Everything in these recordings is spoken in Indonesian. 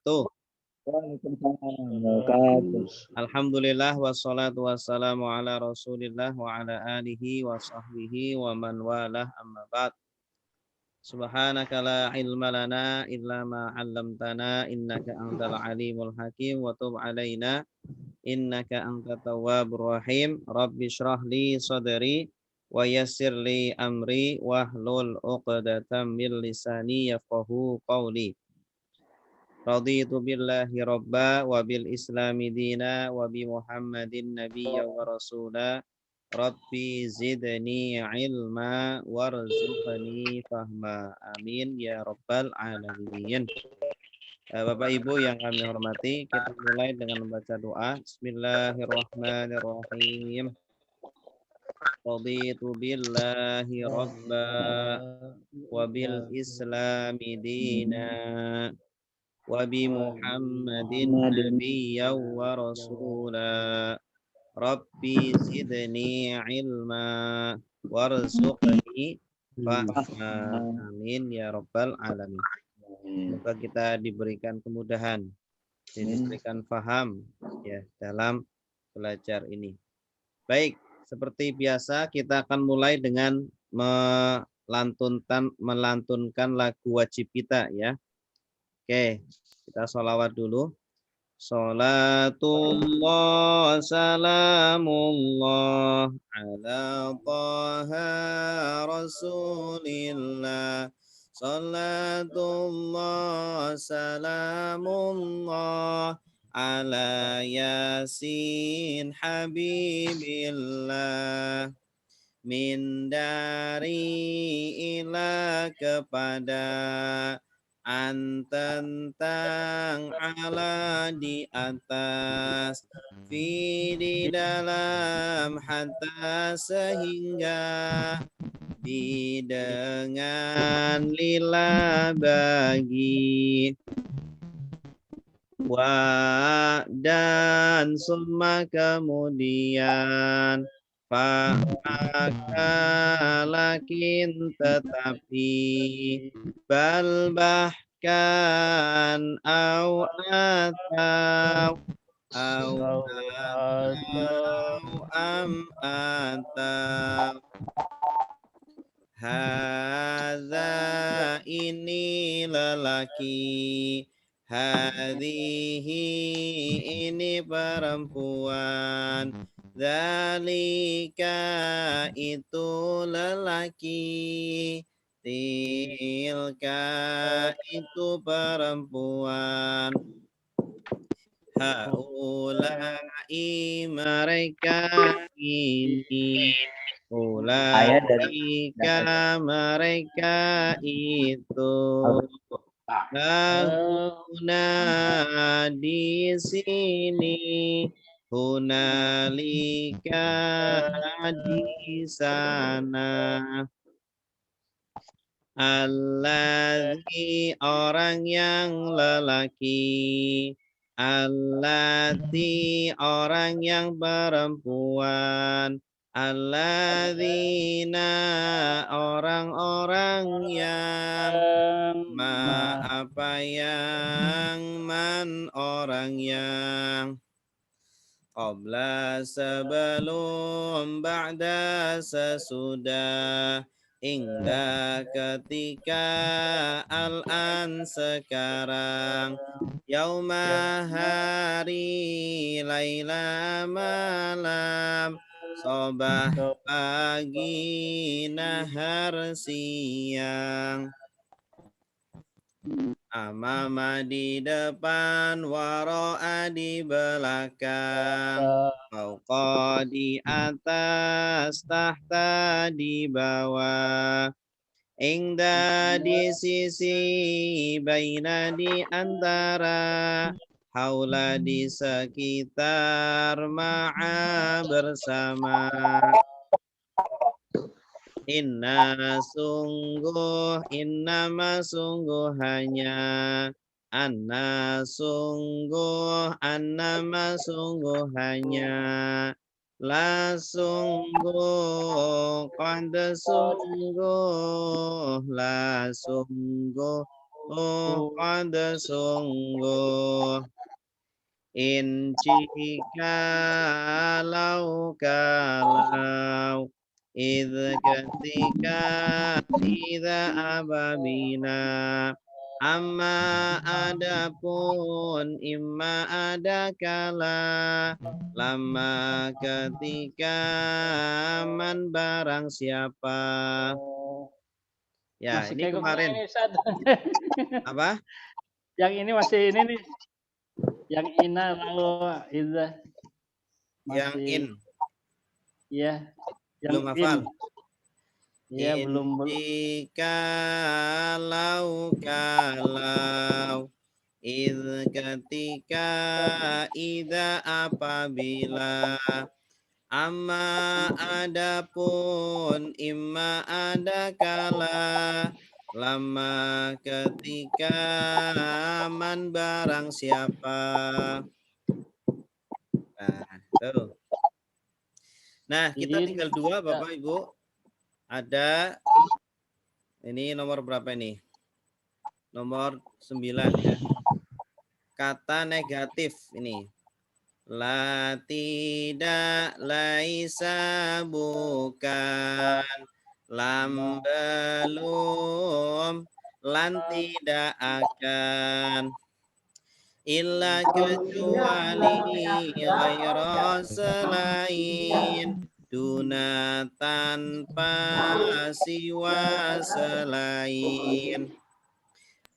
Tuh. Waalaikumsalam wabarakatuh. Alhamdulillah wassalatu wassalamu ala Rasulillah wa ala alihi wa sahbihi wa man walah amma ba'd. Subhanaka la ilma lana illa ma 'allamtana innaka antal alimul hakim wa tub alaina innaka antat tawwabur rahim. Rabbi shrah li sadri wa yassir li amri wahlul 'uqdatam min lisani yafqahu qawli. Raditu billahi robba wa bil islami dina wa bi muhammadin nabiyya wa rasula. Rabbi zidni ilma warzuqni fahma. Amin ya rabbal alamin. Bapak Ibu yang kami hormati, kita mulai dengan membaca doa. Bismillahirrahmanirrahim. Raditu billahi robba wa bil islami dina wa bi Muhammadin nabiyya wa rasula. Rabbi zidni ilma warzuqni fahma. Amin ya rabbal alamin. Semoga kita diberikan kemudahan dan diberikan faham ya dalam belajar ini. Baik, seperti biasa kita akan mulai dengan melantunkan lagu wajib kita ya. Oke, kita sholawat dulu. Salatullah salamullah ala taha rasulillah. Salatullah salamullah ala yasin habibillah. Min dari ila kepada tentang ala di atas, fi di dalam, hatta sehingga, di dengan, lila bagi, wa dan summa kemudian, fa maka lakin tetapi, bal bahkan, au atau am atau, hadza ini lelaki, hadhihi ini perempuan, dzalika itu lelaki, tilka itu perempuan, haulai mereka ini, ulaika mereka itu, huna di sini, hunalika di sana, alladzi orang yang lelaki, allati orang yang perempuan, alladzina orang-orang yang, apa yang, man orang yang, qabla sebelum, ba'da sesudah, hingga ketika, al-an sekarang, yauma hari, laila malam, sobah pagi, nahar siang, amama di depan, waro'a di belakang, fauqa di atas, tahta di bawah, ingda di sisi, baina di antara, haula di sekitar, ma'a bersama, inna sungguh, innama sungguh hanya, anna sungguh, annama sungguh hanya, la sungguh, qad sungguh, la sungguh, qad sungguh in jika kalau ketika tidak apabila amma adapun imma ada kala lama ketika man barang siapa ya Masih ini kegok kemarin ini Ustaz. apa Yang ini masih ini nih. Yang ina lalu idza yang in ya yang belum hafal ya belum kalau ketika ida apabila amma adapun imma ada kala lama ketika man barang siapa tuh. Nah kita tinggal dua Bapak Ibu ada ini nomor berapa ini nomor 9 ya kata negatif ini la tidak laisa bukan lam belum lan tidak akan illa kecuali ghaira selain duna tanpa siwa selain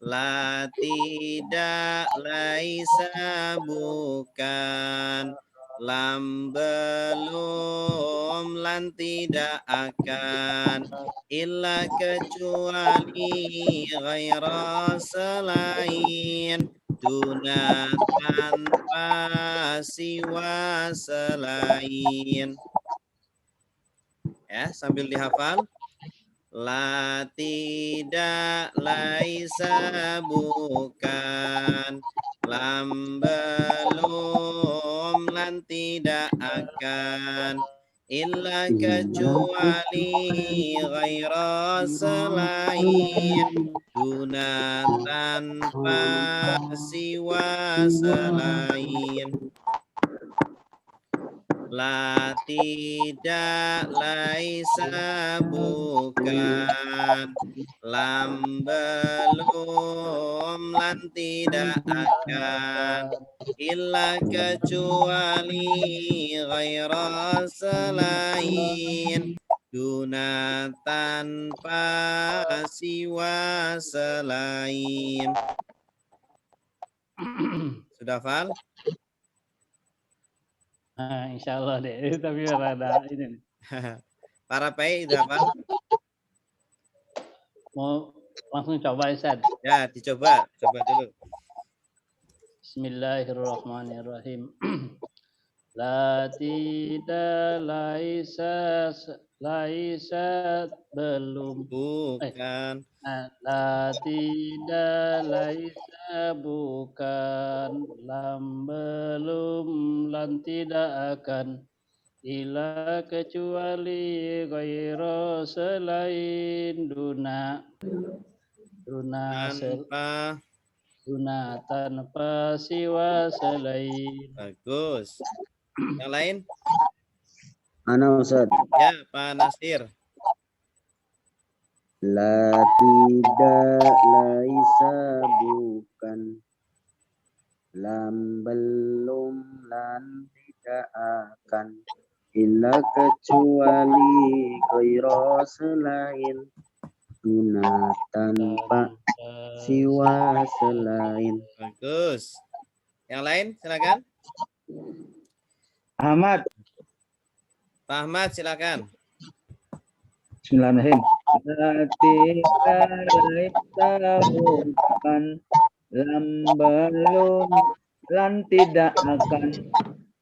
la tidak laisa bukan lam belum lan tidak akan illa kecuali ghaira selain duna tanpa siwa selain ya sambil dihafal la tidak laisa bukan lam belum lan tidak akan illa kecuali ghaira selain duna tanpa siwa selain la tidak laisa bukan lam belum lan tidak akan illa kecuali ghaira selain duna tanpa siwa selain sudah hafal? Nah, insya Allah deh. Tapi rada ini nih. Para pay udah hafal? Mau langsung coba Ustaz. Ya, coba dulu. Bismillahirrahmanirrahim. La tidak laisa belum Bukan la tidak laisa bukan lam belum lan tidak akan ila kecuali ghaira selain duna tanpa siwa selain. bagus. Yang lain? Ana Ustaz. Ya, Pak Nasir. La tidak laisa bukan lam belum lan tidak akan illa kecuali ghaira selain duna tanpa siwa selain. Bagus. Yang lain silakan. Ahmad. Pak Ahmad silakan. Bismillahirrahmanirrahim. Tidak laisa bukan lam belum lan tidak akan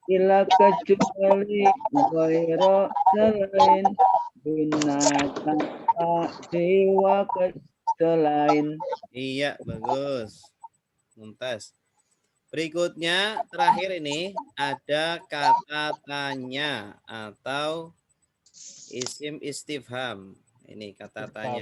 ila kecuali ghaira selain binatang siwa selain. Iya, bagus. Mumtaz. Berikutnya terakhir ini ada kata tanya atau isim istifham. Ini kata tanya.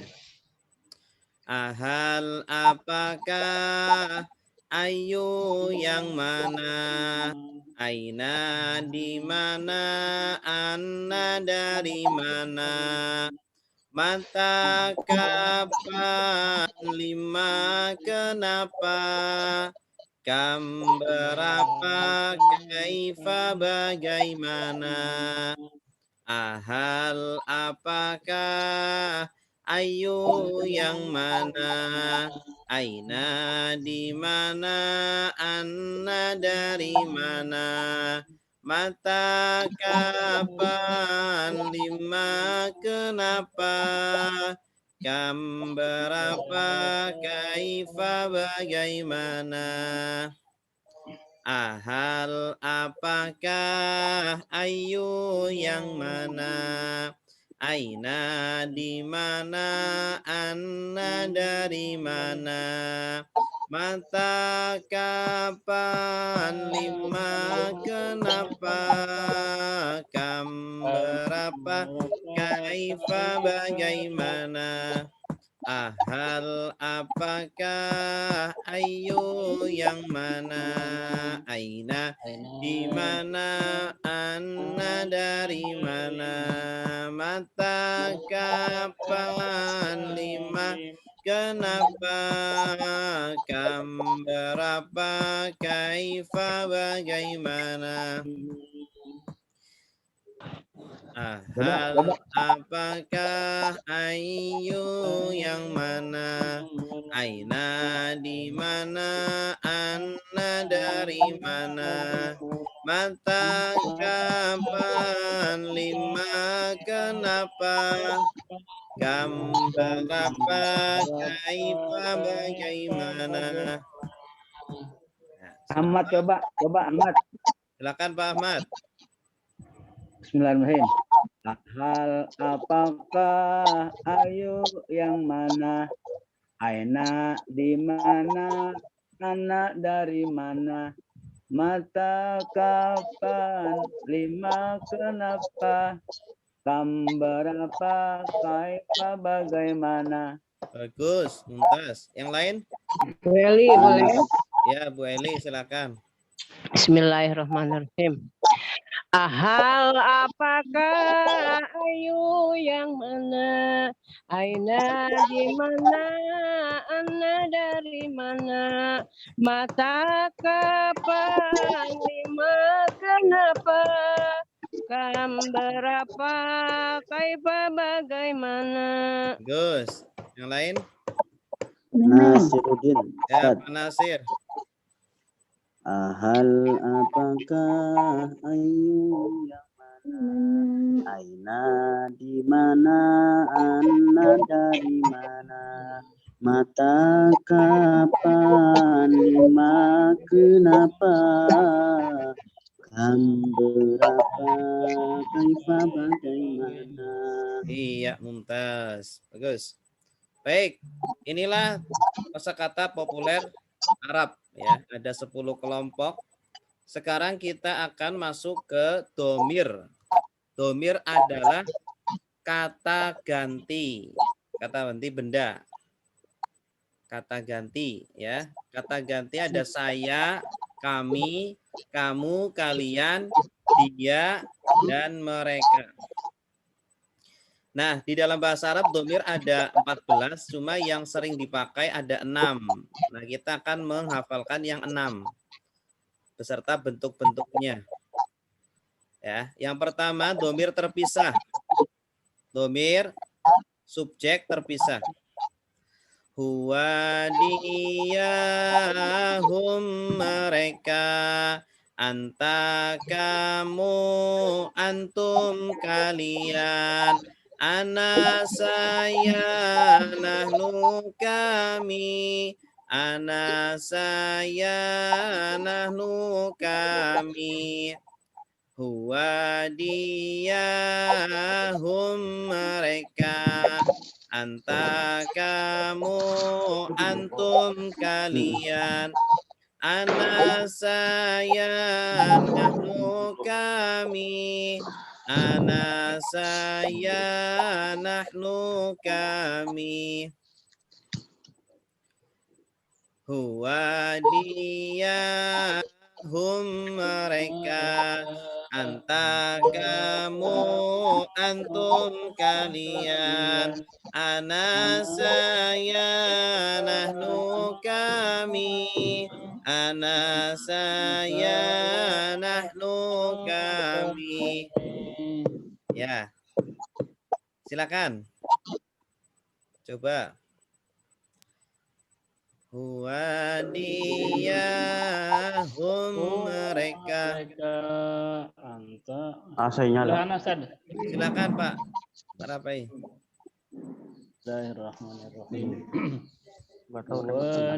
Ahal apakah, ayu yang mana, aina di mana, anna dari mana, mata kapan, lima kenapa, kam berapa, kaifa bagaimana, ahal apakah, ayu yang mana, aina di mana, anna dari mana, mata kapan, lima kenapa, kam berapa, kaifa bagaimana, ahal apakah, ayu yang mana, aina di mana, anna dari mana, mata kapan, lima kenapa, kam berapa, kaifa bagaimana, ahal apakah, ayu yang mana, aina di mana, anna dari mana, mata kapan, lima kenapa, kam berapa, kaifa bagaimana, ahal apakah, ayu yang mana, aina di mana, anna dari mana, mata kapan, lima kenapa, kam berapa, kaifa bagaimana. Ahmad coba Ahmad. Silakan Pak Ahmad. Bismillahirrahmanirrahim. Hal apakah, ayu yang mana, aina di mana, anak dari mana, mata kapan, lima kenapa, kam berapa, kaifa bagaimana. Bagus, mumtaz. Yang lain? Bu Eli, boleh? Ya, Bu Eli, silakan. Bismillahirrahmanirrahim. Ahal apakah, ayu yang mana, aina di mana, ana dari mana, mata kapan, lima kenapa, kam berapa, kaifa bagaimana. Bagus. Yang lain? Nasiruddin. Ya, Ustaz. Pak Nasir. Ahal apakah, ayu yang mana, aina di mana, anna dari mana, mata kapan, lima kenapa, kam berapa, kaifa bagaimana. Iya, mumtaz. Bagus. Baik, inilah kosakata populer Arab ya. Ada 10 kelompok. Sekarang kita akan masuk ke domir. Domir adalah kata ganti. Kata ganti benda. Kata ganti ya. Kata ganti ada saya, kami, kamu, kalian, dia, dan mereka. Nah, di dalam bahasa Arab domir ada 14, cuma yang sering dipakai ada 6. Nah, kita akan menghafalkan yang 6 beserta bentuk-bentuknya. Ya, yang pertama domir terpisah. Domir subjek terpisah. Huwa dia hum mereka, anta kamu, antum kalian, ana saya, nahnu kami, ana saya, nahnu kami, huwa dia hum mereka, anta kamu, antum kalian, ana saya, nahnu kami, ana saya, nahnu kami. Huwa dia hum mereka, anta kamu, antum kalian, ana saya, nahnu kami, ana saya, nahnu kami. Ya, silakan. Coba. Huwa dia hum mereka. Anta. Saya nyala. Silahkan Ustaz. Silakan Pak Rapai. Bismillahirrahmanirrahim. Nggak tahu remote-nya.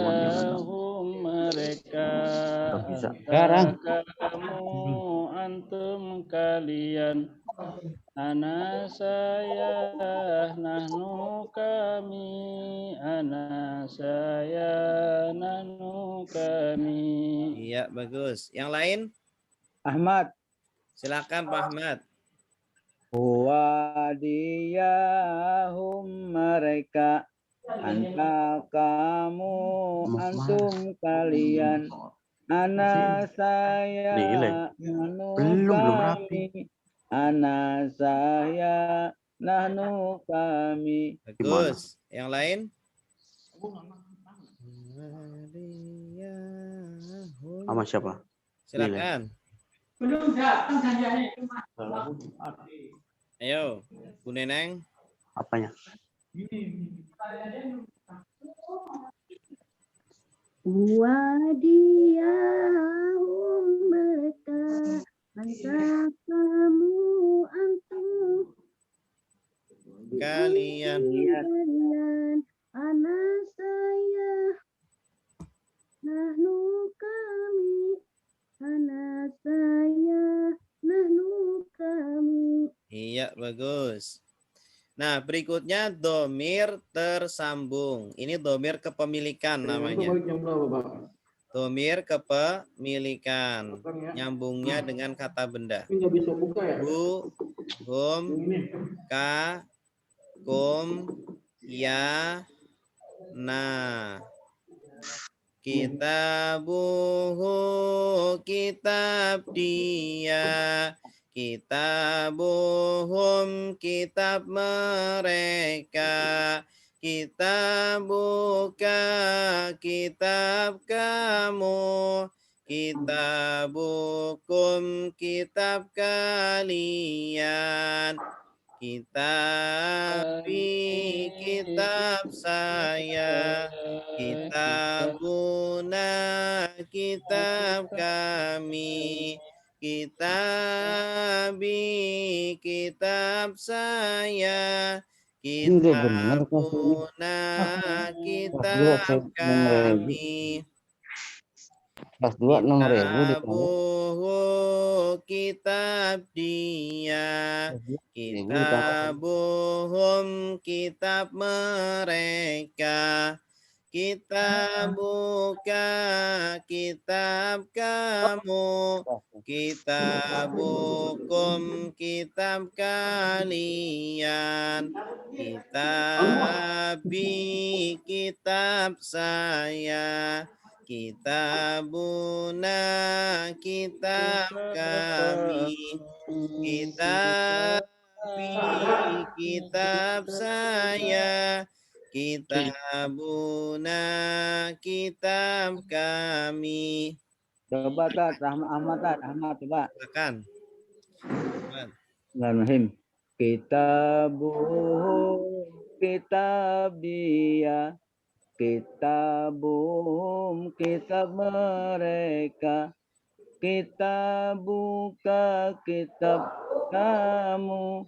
Wadiyahum mereka, Nggak bisa. anta kamu, antum kalian, ana saya, nahnu kami, ana saya, nahnu kami. Iya, bagus. Yang lain? Ahmad. Silakan Pak Ahmad. Huwa diyahum mereka, anta kamu, antum kalian, ana saya, nahnu Belum rapi. kami, ana saya, nahnu kami. Bagus. Yang lain? Sama siapa? Silakan. Ayo, Bu Neneng. Apanya? Wadiyahum mereka, anta kamu, antum Kalian. kalian, ana saya, nahnu kami, ana saya, nahnu kami. Iya, bagus. Nah, berikutnya domir tersambung. Ini domir kepemilikan namanya. Domir kepemilikan. Nyambungnya dengan kata benda. Bu, hum, ka, kum, ya, na. Kitabuhu, kitab dia. Kitabuhum, kitab mereka. Kitabuka, kitab kamu. Kitabukum, kitab kalian. Kitabi, kitab saya. Kitabuna, kitab kami. Kitabi, kitab saya. Kitabuna, kitab kami. Kelas 2 6.000 Kitabuhu, kitab dia. Kitabuhum, kitab mereka. Kitabuka, kitab kamu. Kitabukum, kitab kalian. Kitabi, kitab saya. Kitabuna, kitab kami. Kitabi, kitab saya. Kitabuna, kitab kami. Coba Tat, Ahmad coba. Silakan. Bismillahirrahmanirrahim. Kitabuhu, kitab dia. Kitabuhum, kitab mereka. Kitabuka, kitab kamu.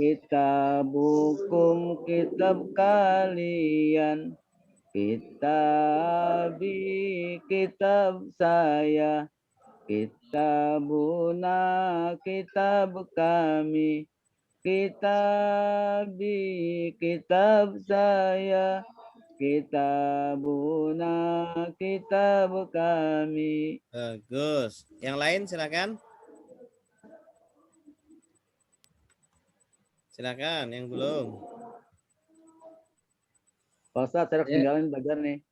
Kitabukum, kitab kalian. Kitabi, kitab saya. Kitabuna, kitab kami. Kitabi, kitab saya. Kitabuna, kitab kami. Bagus. Yang lain silakan. Silakan yang belum. Pak Ustadz, saya ketinggalan belajar nih.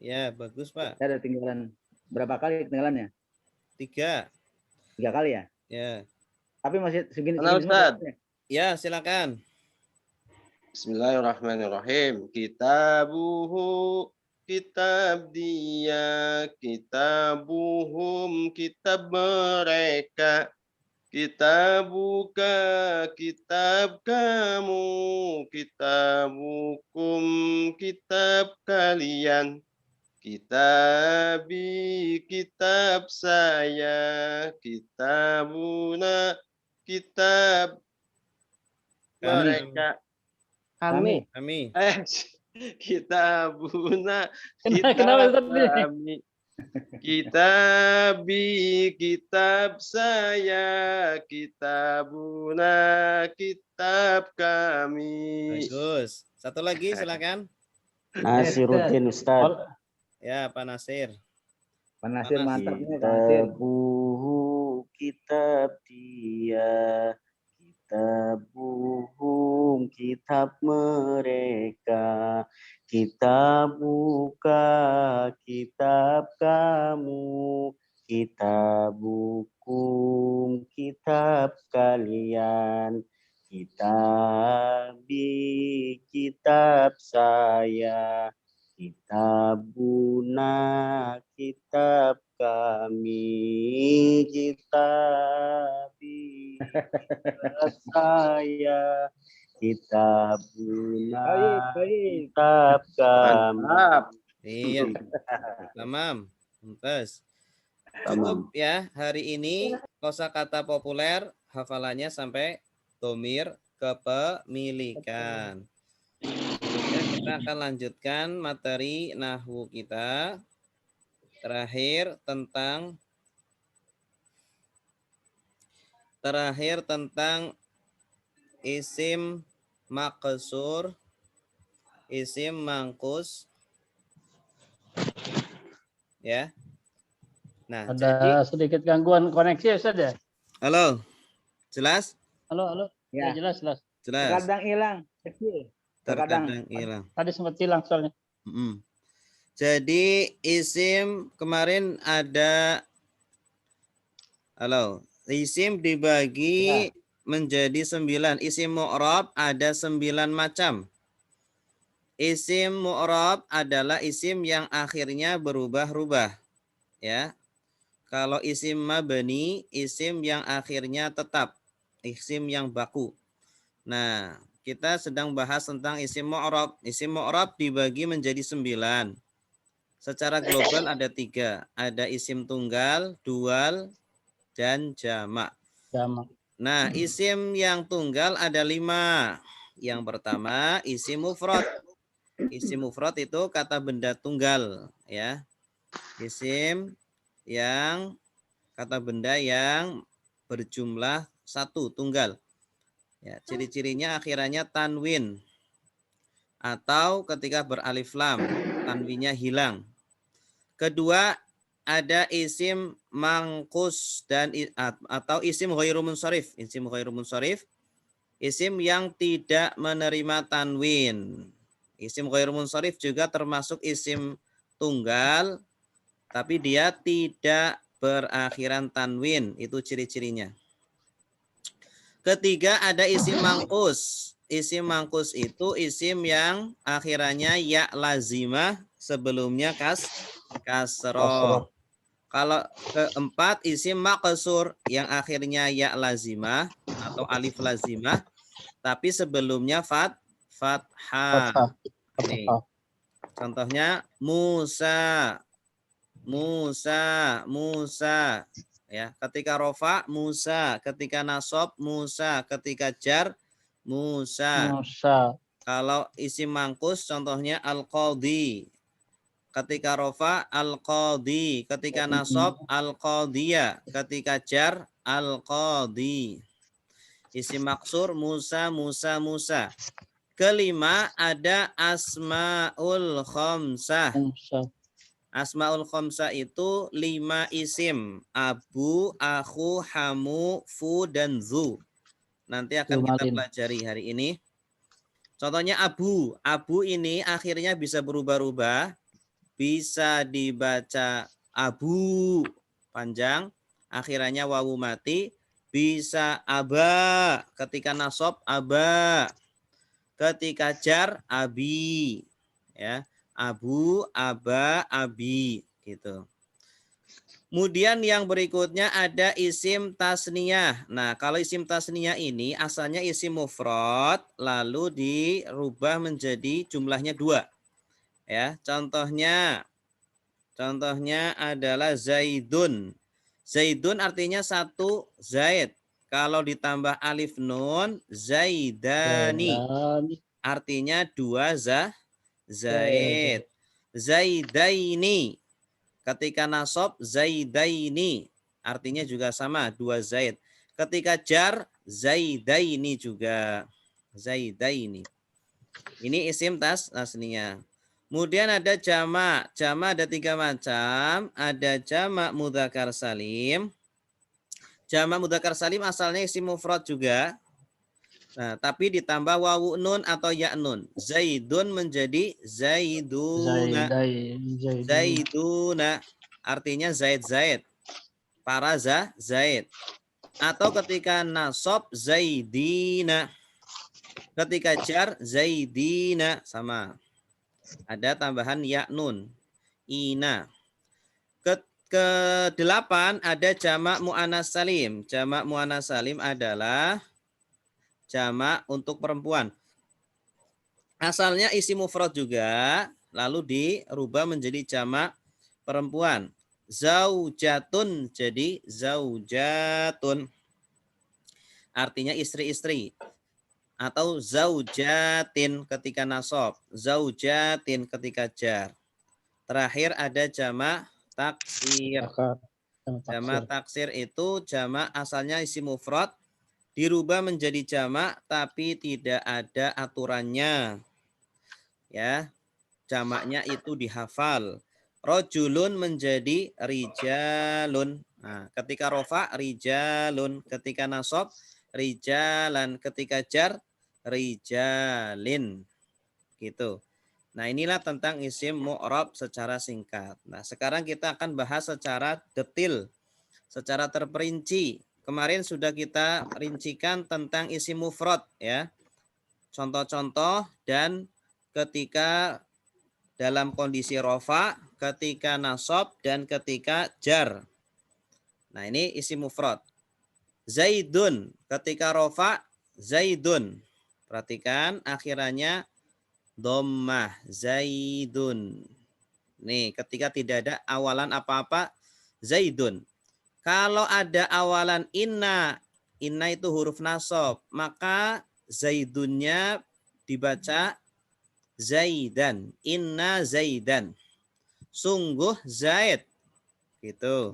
Ya, bagus Pak. Saya ada tinggalan berapa kali ketinggalannya? 3. 3 kali ya? Ya. Tapi masih segini Mana, segini semua Ustaz? jawabnya. Ya, silakan. Bismillahirrahmanirrahim. Kitabuhu, kitab dia, kitabuhum, kitab mereka. Kitabuka, kitab kamu, kitabukum, kitab kalian. Kitabi, kitab saya, kitabuna, kitab mereka. Kami. Kami. Kitabuna, Kenapa kitab Ustaz? kami. Kitabi, kitab saya, kitabuna, kitab kami. Bagus. Satu lagi silakan. Nasiruddin Ustaz. Ya, Pak Nasir. Pak Nasir mantap nih Pak Nasir. Kitabuhu, kitab dia, kitabuhum, kitab mereka, kitabuka, kitab kamu, kitabukum, kitab kalian, kitabi, kitab saya, kitabuna, kitab kami, kitabi, kitab saya, kitabuna, Baik. kitab kami. Mantap. Iya. Tamam. Mumtaz. Cukup ya hari ini kosakata populer hafalannya sampai domir kepemilikan. Ya, kita akan lanjutkan materi nahwu kita. Terakhir tentang isim maqsur, isim mangkus. Ya. Nah, Ada sedikit gangguan koneksi Ustaz ya? halo. Jelas? Halo. Ya. Ya, jelas. Jelas. Terkadang hilang kecil. Terkadang hilang. Tadi sempat hilang soalnya. Jadi isim kemarin ada isim dibagi menjadi 9. Isim mu'rab ada 9 macam. Isim mu'rab adalah isim yang akhirnya berubah-ubah. Ya. Kalau isim mabni, isim yang akhirnya tetap, isim yang baku. Nah, kita sedang bahas tentang isim mu'rab. Isim mu'rab dibagi menjadi 9. Secara global ada 3. Ada isim tunggal, dual, dan jamak. Nah, isim yang tunggal ada 5. Yang pertama, isim mufrad. Isim mufrad itu kata benda tunggal, ya. Isim yang kata benda yang berjumlah 1, tunggal. Ya, ciri-cirinya akhirannya tanwin atau ketika beralif lam, tanwinnya hilang. Kedua, ada isim mangkus dan atau isim ghairu munsharif. Isim ghairu munsharif, isim yang tidak menerima tanwin. Isim ghairu munsharif juga termasuk isim tunggal, tapi dia tidak berakhiran tanwin. Itu ciri-cirinya. Ketiga, ada isim mangkus. Isim mangkus itu isim yang akhirannya ya lazimah, sebelumnya kasroh. Kalau keempat, isim maqsur yang akhirnya ya lazimah atau alif lazimah, tapi sebelumnya fathah. Nih, contohnya Musa. Ya, ketika rofa Musa, ketika nasab Musa, ketika jar Musa. Kalau isim mangkus contohnya al-qadhi. Ketika rofa al-qadhi, ketika nasab al-qadhiya, ketika jar al-qadhi. Isim maksur Musa. Kelima ada asmaul khamsah. Asmaul khamsah itu 5 isim. Abu, akhu, hamu, fu, dan zu. Nanti akan kita pelajari hari ini. Contohnya abu. Abu ini akhirnya bisa berubah-ubah. bisa dibaca abu panjang, akhirannya wawu mati, bisa aba ketika nasab aba, ketika jar abi, ya abu, aba, abi gitu. Kemudian yang berikutnya ada isim tasniyah. Nah, kalau isim tasniyah ini asalnya isim mufrad lalu dirubah menjadi jumlahnya 2. Ya, contohnya adalah Zaidun. Zaidun artinya 1 Zaid. Kalau ditambah alif nun Zaidani. Zaidani. Artinya 2 Zaid. Zaidaini. Ketika nasab Zaidaini. Artinya juga sama 2 Zaid. Ketika jar Zaidaini juga. Zaidaini. Ini isim tasniyah. Kemudian ada jamak. Jamak ada 3 macam. Ada jamak mudzakkar salim. Jamak mudzakkar salim asalnya isim mufrad juga. Nah, tapi ditambah wawu nun atau ya nun. Zaidun menjadi zaiduna. Zaiduna. Artinya Zaid. Para Zaid. Atau ketika nasab Zaidina. Ketika jar Zaidina. Sama. Ada tambahan ya nun. Ina. Ke-8 ada jamak mu'anats salim. Jamak mu'anats salim adalah jamak untuk perempuan. Asalnya isi mufrad juga, lalu dirubah menjadi jamak perempuan. Zaujatun jadi zaujatun. Artinya istri-istri. Atau zaujatin ketika nasab, zaujatin ketika jar. Terakhir ada jamak taksir. Jamak taksir itu jamak asalnya isi mufrad dirubah menjadi jamak tapi tidak ada aturannya. Ya. Jamaknya itu dihafal. Rojulun menjadi rijalun. Nah, ketika rofa rijalun, ketika nasab rijalan, ketika jar rijalin. Gitu. Nah, inilah tentang isim mu'rab secara singkat. Nah, sekarang kita akan bahas secara detail, secara terperinci. Kemarin sudah kita rincikan tentang isim mufrad ya. Contoh-contoh dan ketika dalam kondisi rofa, ketika nasab dan ketika jar. Nah, ini isim mufrad. Zaidun, ketika rofa Zaidun. Perhatikan akhirannya dhammah, Zaidun. Nih, ketika tidak ada awalan apa-apa, Zaidun. Kalau ada awalan inna itu huruf nasab, maka Zaidunnya dibaca Zaidan. Inna Zaidan. Sungguh Zaid. Gitu.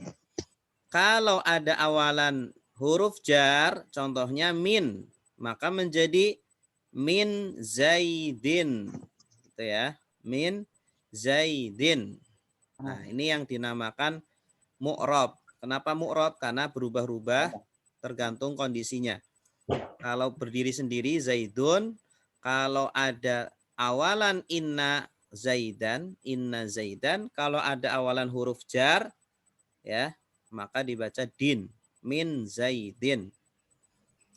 Kalau ada awalan huruf jar, contohnya min, maka menjadi min Zaidin. Gitu ya. Min Zaidin. Nah, ini yang dinamakan mu'rab. Kenapa mu'rab? Karena berubah-ubah tergantung kondisinya. Kalau berdiri sendiri Zaidun, kalau ada awalan inna Zaidan, kalau ada awalan huruf jar ya, maka dibaca din, min Zaidin.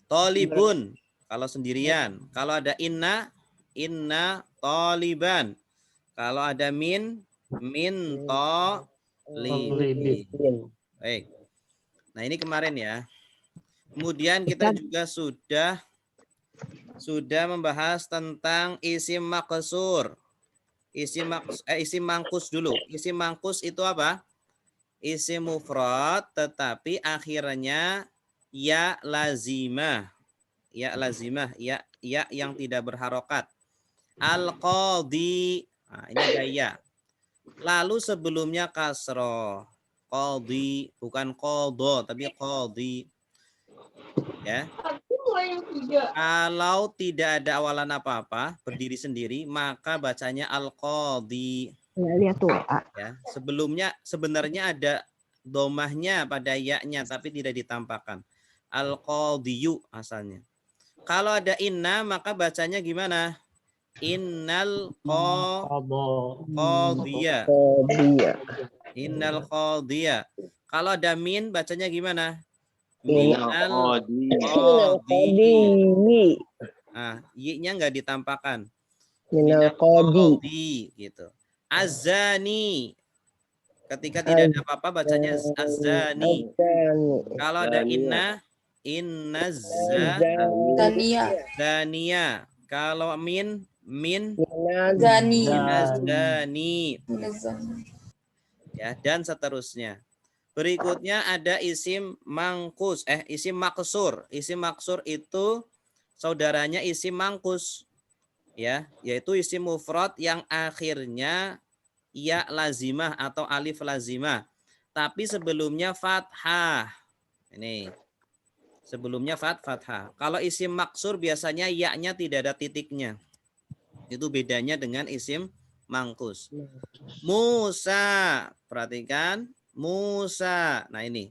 Tolibun kalau sendirian, kalau ada inna toliban. Kalau ada min tolibin. Baik. Nah, ini kemarin ya. Kemudian kita juga sudah membahas tentang isim maqsur. Isim mangkus dulu. Isim mangkus itu apa? Isim mufrad tetapi akhirnya ya lazimah. Ya lazimah, ya yang tidak berharokat. Al-qadhi. Nah, ini ada ya. Lalu sebelumnya kasroh. Qadhi, bukan qadha, tapi qadhi. Ya. Kalau tidak ada awalan apa-apa, berdiri sendiri, maka bacanya al-qadhi. Ya, sebelumnya sebenarnya ada domahnya pada ya-nya tapi tidak ditampakkan. Al-qadhiyu asalnya. Kalau ada inna maka bacanya gimana? Innal Qadha. qadhiya. Qadhiya. Innal qadhiya. Kalau ada min bacanya gimana? Minal Minal qadi. qadhi. Qadhi. Nah, y-nya enggak ditampakkan. Minal qadhi. Qadhi gitu. Azani. Ketika tidak ada apa-apa bacanya azani. Azani. Kalau ada inna zania. Kalau min Zani. zani. Ya, dan seterusnya. Berikutnya ada isim mangkus, isim maksur. Isim maksur itu saudaranya isim mangkus. Ya, yaitu isim mufrad yang akhirnya ya lazimah atau alif lazimah. Tapi sebelumnya fathah. Ini. Sebelumnya fathah. Kalau isim maksur biasanya ya-nya tidak ada titiknya. Itu bedanya dengan isim mangkus. Musa, perhatikan Musa. Nah ini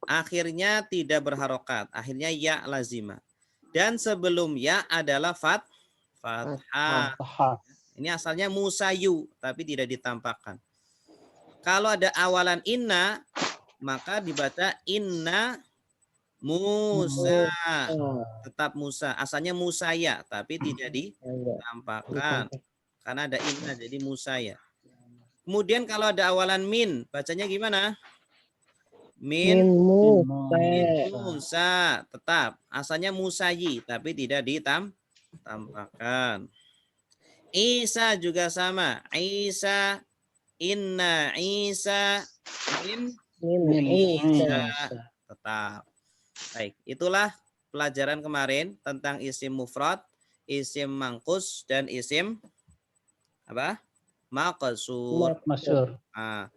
akhirnya tidak berharokat, akhirnya ya lazimah. Dan sebelum ya adalah fathah. Ini asalnya Musayu, tapi tidak ditampakkan. Kalau ada awalan inna, maka dibaca inna Musa. Tetap Musa. Asalnya Musaya, tapi tidak ditampakkan. Karena ada inna, jadi Musaya. Kemudian kalau ada awalan min, bacanya gimana? Min Musa. Tetap. Asalnya Musayi, tapi tidak ditampakkan. Isa juga sama. Isa, inna Isa, min Isa. Tetap. Baik, itulah pelajaran kemarin tentang isim mufrad, isim mangkus, dan isim apa? Maqsur. Nah,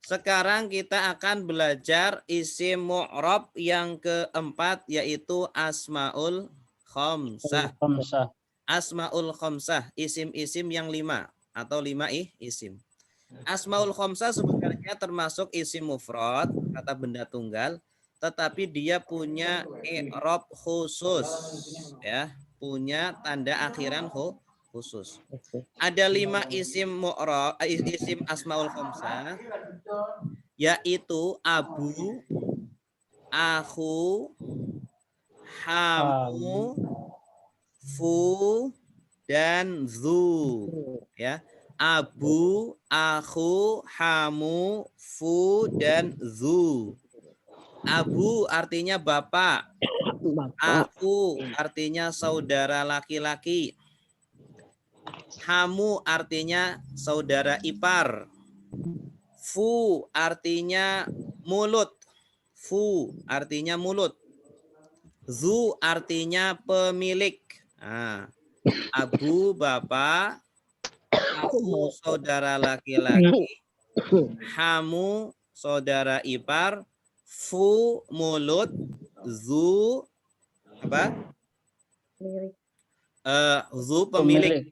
sekarang kita akan belajar isim mu'rab yang keempat, yaitu asmaul khamsah. Asmaul khamsah, isim-isim yang 5 atau 5 isim. Asmaul khamsah sebenarnya termasuk isim mufrad, kata benda tunggal, tetapi dia punya i'rab khusus, ya, punya tanda akhiran khusus. Ada 5 isim mu'rab, isim asmaul khamsah, yaitu abu, akhu, hamu, fu, dan zu. Ya, abu, akhu, hamu, fu, dan zu. Abu artinya bapak. Aku artinya saudara laki-laki. Hamu artinya saudara ipar. Fu artinya mulut. Fu artinya mulut. Zu artinya pemilik. Nah, abu bapak, aku saudara laki-laki, hamu saudara ipar, fu mulut, zu apa? Zu pemilik.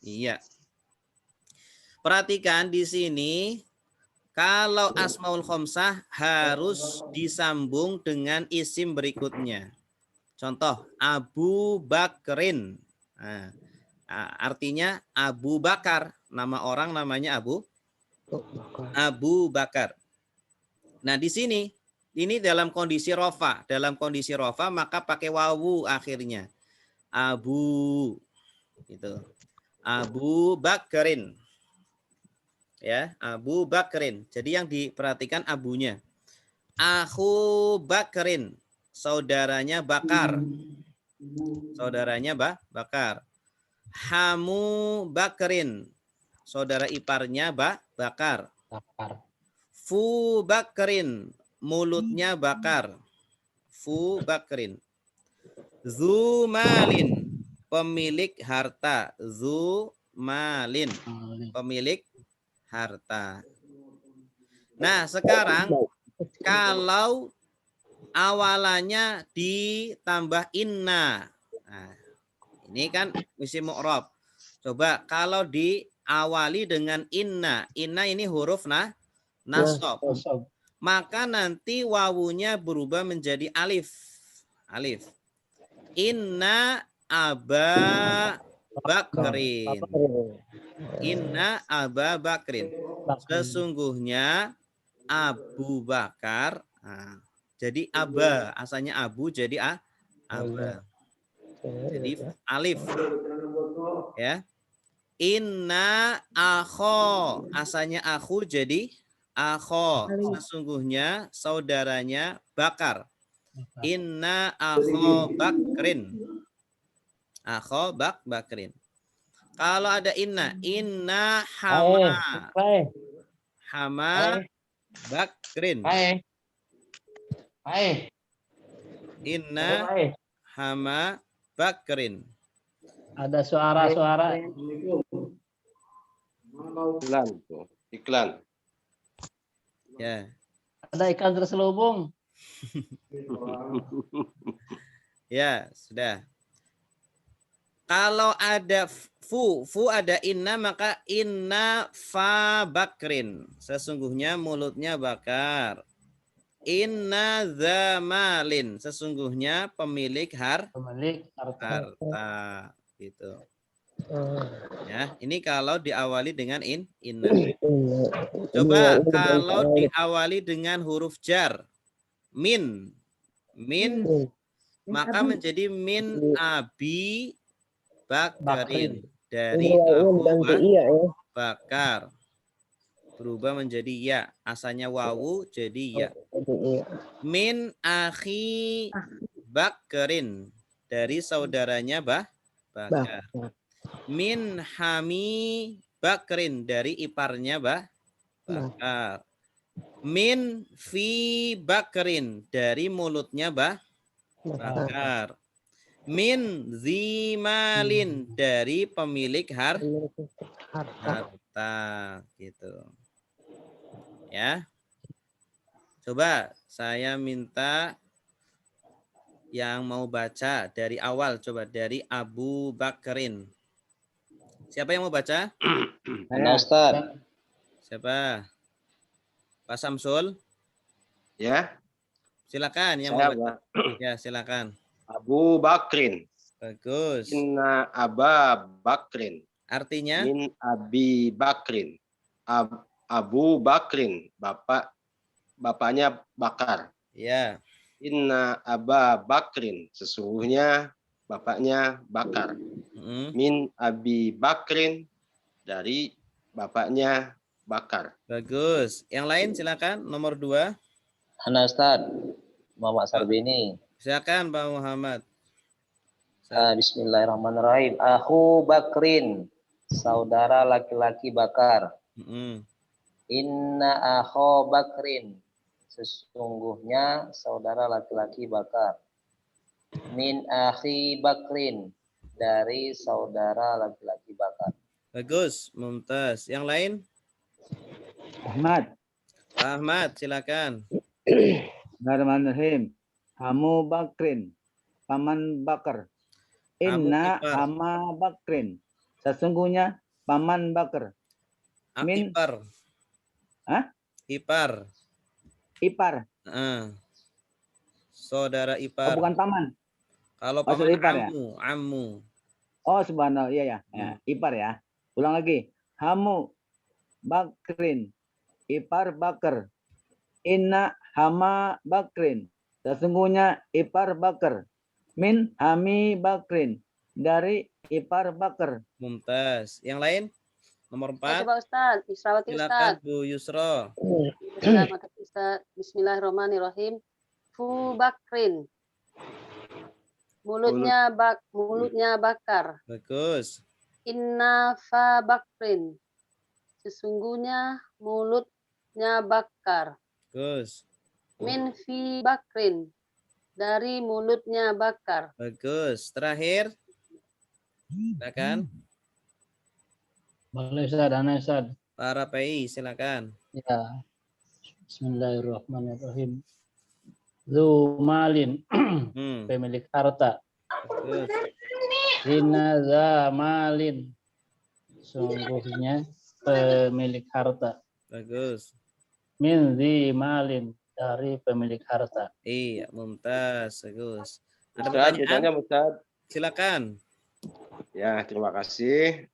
Iya. Perhatikan di sini, kalau asmaul khamsah harus disambung dengan isim berikutnya. Contoh, Abu Bakrin. Nah, artinya Abu Bakar. Nama orang namanya Abu Bakar. Nah, di sini, ini dalam kondisi rofa. Dalam kondisi rofa, maka pakai wawu akhirnya. Abu. Gitu. Abu Bakrin. Ya, Abu Bakrin. Jadi yang diperhatikan abunya. Akhu Bakrin. Saudaranya Bakar. Saudaranya Bakar. Hamu Bakrin. Saudara iparnya Bakar. Fu Bakrin. Mulutnya Bakar. Fu Bakrin. Zu Malin. Pemilik harta. Zu Malin. Pemilik harta. Nah, sekarang kalau awalannya ditambah inna. Nah, ini kan isim mu'rab. Coba kalau diawali dengan inna. Inna ini huruf nasab. Maka nanti wawunya berubah menjadi alif. Alif. Inna aba Bakrin. Inna Aba Bakrin. Sesungguhnya Abu Bakar. Nah, jadi Aba, asalnya Abu jadi Aba. Jadi alif. Ya. Inna akho, asalnya aku jadi akho. Sesungguhnya saudaranya Bakar. Inna akho Bakrin. Akho Bakrin. Kalau ada inna hama. Hama Bakrin. Inna hama Bakrin. Ada suara-suara. Iklan. Iklan. Ya. Ada ikan terselubung. Ya, sudah. Kalau ada fu ada inna, maka inna fa bakrin. Sesungguhnya mulutnya Bakar. Inna zamalin. Sesungguhnya pemilik Pemilik harta. harta. Gitu. Ya, ini kalau diawali dengan inna. Coba kalau diawali dengan huruf jar. Min. Maka menjadi min abi Bakarin. Dari Abu Bakar. Berubah menjadi ya. Asalnya wawu jadi ya. Min akhi Bakarin. Dari saudaranya Bakar. Min hami Bakrin. Dari iparnya Bakar. Min fi Bakrin. Dari mulutnya Bakar. Min zimalin. Dari pemilik harta. Gitu. Ya. Coba saya minta yang mau baca dari awal. Coba dari Abu Bakrin. Siapa yang mau baca? Ustaz. Siapa? Pak Samsul? Ya. Silakan yang Saya, mau baca. Ya, silakan. Abu Bakrin. Bagus. Inna Aba Bakrin. Artinya? Min Abi Bakrin. Abu Bakrin. Bapaknya Bakar. Ya. Inna Aba Bakrin. Sesungguhnya bapaknya Bakar. Min Abi Bakrin. Dari bapaknya Bakar. Bagus. Yang lain silakan. Nomor 2. Ana Ustaz. Muhammad Sarbini. Silakan Pak Muhammad. Bismillahirrahmanirrahim. Akhu Bakrin. Saudara laki-laki Bakar. Inna akho Bakrin. Sesungguhnya saudara laki-laki Bakar. Min akhi Bakrin. Dari saudara laki-laki Bakar. Bagus. Mumtaz. Yang lain? Ahmad. Pak Ahmad, silakan. Bismillahirrahmanirrahim. Hamu Bakrin. Paman Bakar. Inna Hama Bakrin. Sesungguhnya paman Bakar. Min ipar. Hah? Ipar. Ipar. Saudara ipar. Oh, bukan paman. Kalau paman ipar, ammu. Oh, subhanallah. Iya ya. Ipar ya. Ulang lagi. Hamu Bakrin. Ipar Bakar. Inna Hama Bakrin. Sesungguhnya ipar Bakar. Min Hami Bakrin. Dari ipar Bakar. Mumtaz. Yang lain? Nomor 4. Coba Ustaz, Yusrawati Silakan Ustaz. Bu Yusro. Bismillahirrahmanirrahim. Fu Bakrin. Mulutnya Bakar. Bagus. Inna fa Bakrin. Sesungguhnya mulutnya Bakar. Bagus. Min fi Bakrin. Dari mulutnya Bakar. Bagus. Terakhir. Silakan. Boleh Ustaz, Para PI, silakan. Ya. Bismillahirrahmanirrahim. Zumalin. Pemilik harta. Bagus. Inna zamalin. Sungguhnya pemilik harta. Bagus. Min zimalin. Dari pemilik harta. Iya, Mumtaz. Bagus. Ada Ustaz, pertanyaan? Ustaz. Silakan. Ya, terima kasih.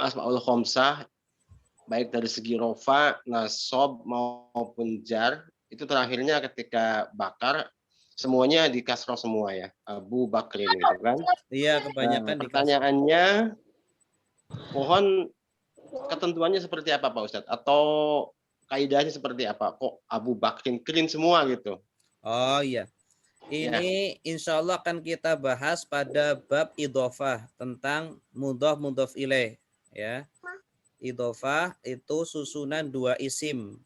Asmaul Khomsah, baik dari segi rofa, nasab maupun jar, itu terakhirnya ketika bakar, semuanya di kasroh semua ya. Abu Bakrin gitu kan. Iya, kebanyakan di kasroh. Pertanyaannya, mohon ketentuannya seperti apa Pak Ustadz? Atau kaidahnya seperti apa? Kok Abu Bakrin clean semua gitu? Oh iya. Ini insya Allah akan kita bahas pada bab idhofah tentang mudhof ilaih ya. Idhofah itu susunan dua isim.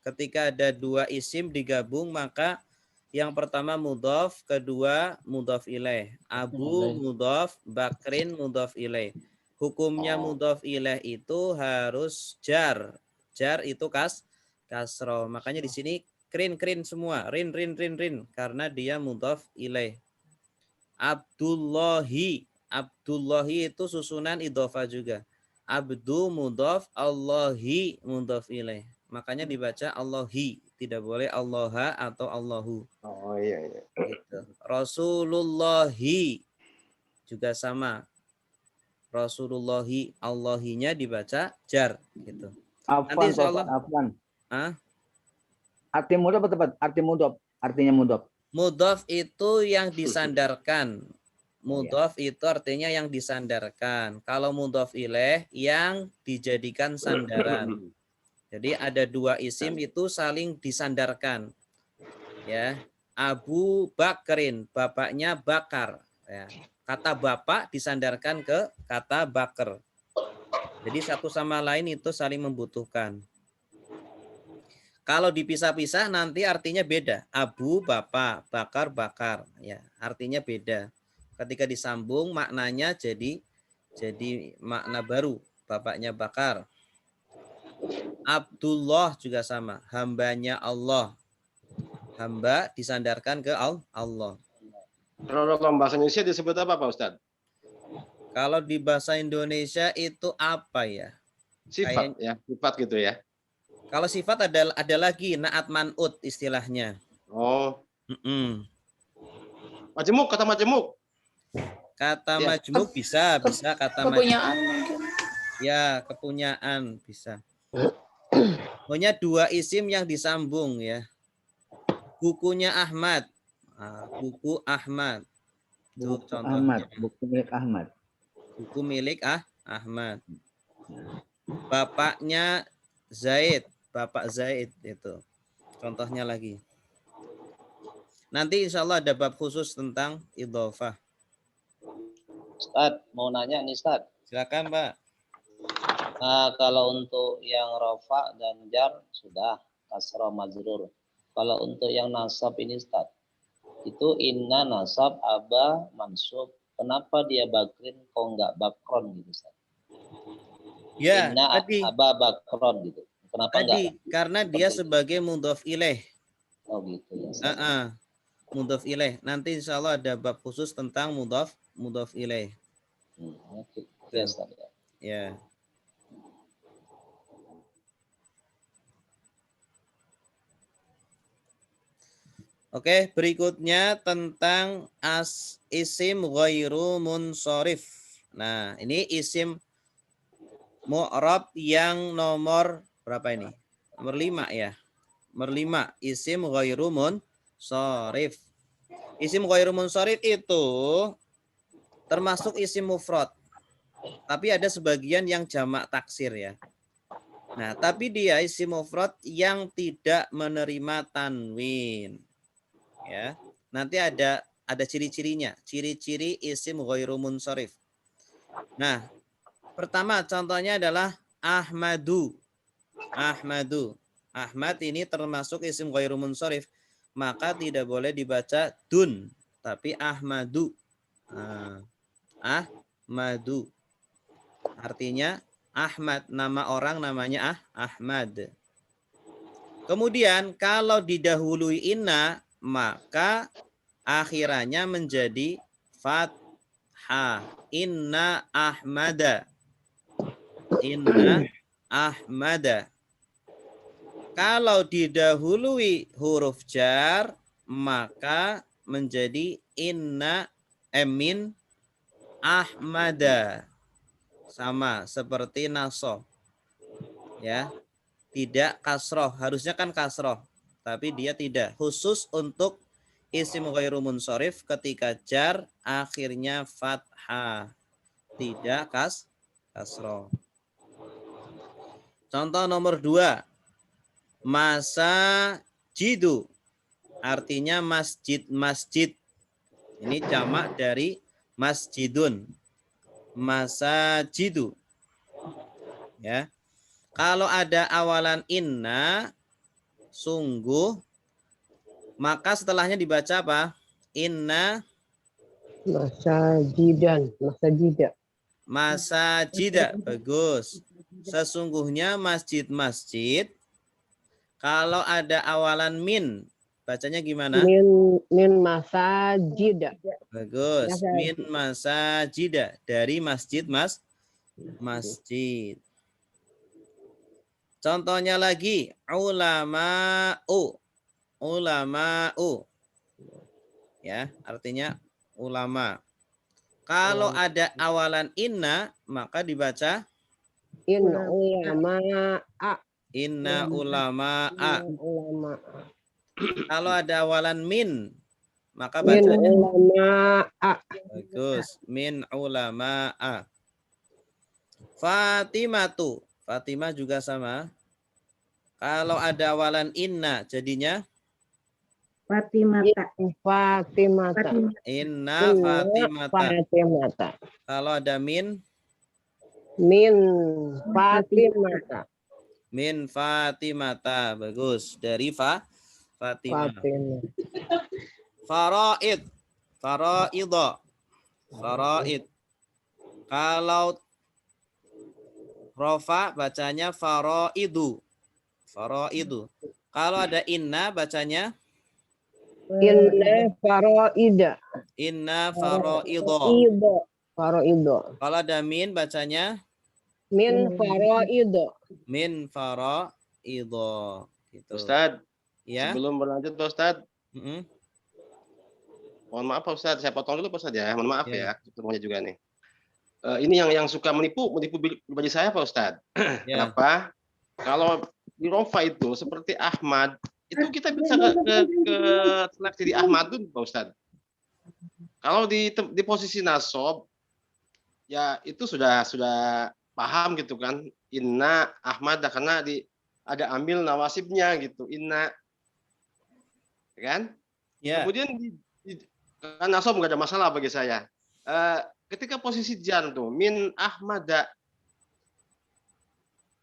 Ketika ada dua isim digabung maka yang pertama mudhof, kedua mudhof ilaih. Abu mudhof, Bakrin mudhof ilaih. Hukumnya mudhof ilaih itu harus jar. Jar itu kasroh. Makanya di sini krin semua, rin karena dia mudhof ilaih. Abdullahi itu susunan idhofah juga. Abdu mudhof, Allahi mudhof ilaih. Makanya dibaca Allahi, tidak boleh Allaha atau Allahu. Oh iya. Gitu. Rasulullahi juga sama. Rasulullahi, Allahinya dibaca jar gitu. Afwan, Afwan. Arti mudhof apa tepat? Artinya mudhof. Mudhof itu yang disandarkan. Mudhof itu artinya yang disandarkan. Kalau mudhof ilaih yang dijadikan sandaran. Jadi ada dua isim itu saling disandarkan. Ya, Abu Bakrin, bapaknya Bakar. Ya. Kata bapak disandarkan ke kata Bakar. Jadi satu sama lain itu saling membutuhkan. Kalau dipisah-pisah nanti artinya beda. Abu bapak, Bakar bakar. Ya, artinya beda. Ketika disambung maknanya jadi makna baru. Bapaknya Bakar. Abdullah juga sama, hambanya Allah. Hamba disandarkan ke Allah. Kalau dalam bahasa Indonesia disebut apa Pak Ustadz? Kalau di bahasa Indonesia itu apa ya? Sifat ya, sifat gitu ya. Kalau sifat ada lagi naat man'ut istilahnya. Oh. Majemuk, kata majemuk. Kata ya. Majemuk bisa kata kepunyaan mungkin. Ya, kepunyaan bisa. Pokoknya dua isim yang disambung ya. Bukunya Ahmad. Buku Ahmad. Itu contohnya. Buku milik Ahmad. Buku milik Ahmad. Bapaknya Zaid. Bapak Zaid itu. Contohnya lagi. Nanti insya Allah ada bab khusus tentang idhofah. Ustadz, mau nanya nih Ustadz. Silakan Pak. Nah, kalau untuk yang rofa dan jar sudah kasrah majrur. Kalau untuk yang nasab ini Ustaz, itu inna nasab aba mansub. Kenapa dia bakrin kok enggak bakron gitu Ustaz? Ya, inna tadi aba bakron gitu. Kenapa tadi enggak? Karena dia sebagai mudhof ilaih. Oh gitu ya. Mudhof ilaih. Nanti insya Allah ada bab khusus tentang mudhof ilaih. Oke, Ustaz. Ya. Oke, berikutnya tentang isim ghairu munsharif. Nah, ini isim mu'rab yang nomor berapa ini? Nomor 5 ya. Nomor 5, isim ghairu munsharif. Isim ghairu munsharif itu termasuk isim mufrad. Tapi ada sebagian yang jamak taksir ya. Nah, tapi dia isim mufrad yang tidak menerima tanwin. Ya, nanti ada ciri-cirinya, ciri-ciri isim ghairu munsharif. Nah, pertama contohnya adalah Ahmadu. Ahmad ini termasuk isim ghairu munsharif, maka tidak boleh dibaca dun, tapi Ahmadu. Ahmadu. Artinya Ahmad, nama orang namanya Ahmad. Kemudian kalau didahului inna, maka akhirannya menjadi fathah. Inna Ahmada. Inna Ahmada. Kalau didahului huruf jar, maka menjadi inna min Ahmada. Sama seperti nasob. Ya. Tidak kasroh. Harusnya kan kasroh. Tapi dia tidak. Khusus untuk isim ghairu munsharif ketika jar akhirnya fathah. Tidak kasroh. Contoh nomor 2. Masajidu. Artinya masjid-masjid. Ini jamak dari masjidun. Masajidu. Ya. Kalau ada awalan inna, sungguh, maka setelahnya dibaca apa? Inna Masajidan. Masajida. masajida. Bagus. Sesungguhnya masjid-masjid, kalau ada awalan min, bacanya gimana? Min masajida. Bagus. Min masajida. Dari masjid. Contohnya lagi. Ulama'u. Ya, artinya ulama. Kalau ada awalan inna, maka dibaca Inna ulama'a. inna ulama'a. Kalau ada awalan min, maka Min bacanya ulama'a. bagus. Min ulama'a. Fatimatu. Fatimah juga sama. Kalau ada awalan inna, jadinya Fatimata. Fatimata. inna Fatimata. Kalau ada min Fatimata. min Fatimata. Bagus. Dari Fatimah. Faraid. Faraid. Kalau rofa bacanya faraidu. Kalau ada inna bacanya Inna faraida. inna faraido. Kalau ada min bacanya Min faraido. min faraido. Gitu. Ustadz, Ya. sebelum berlanjut Pak Ustadz, Mm-mm. mohon maaf Pak Ustadz, saya potong dulu Pak Ustadz ya, mohon maaf Ya. ya, semuanya juga nih. Ini yang suka menipu pribadi saya Pak Ustadz. Ya. Kenapa? Kalau di rofa itu seperti Ahmad, itu kita bisa ke seleksi di Ahmadun Pak Ustadz. Kalau di posisi nasob, ya itu sudah paham gitu kan. Inna Ahmad, karena ada ambil nawasibnya gitu. Inna, kan? Ya. Kemudian kan nasob nggak ada masalah bagi saya. Ketika posisi jar tuh min Ahmada,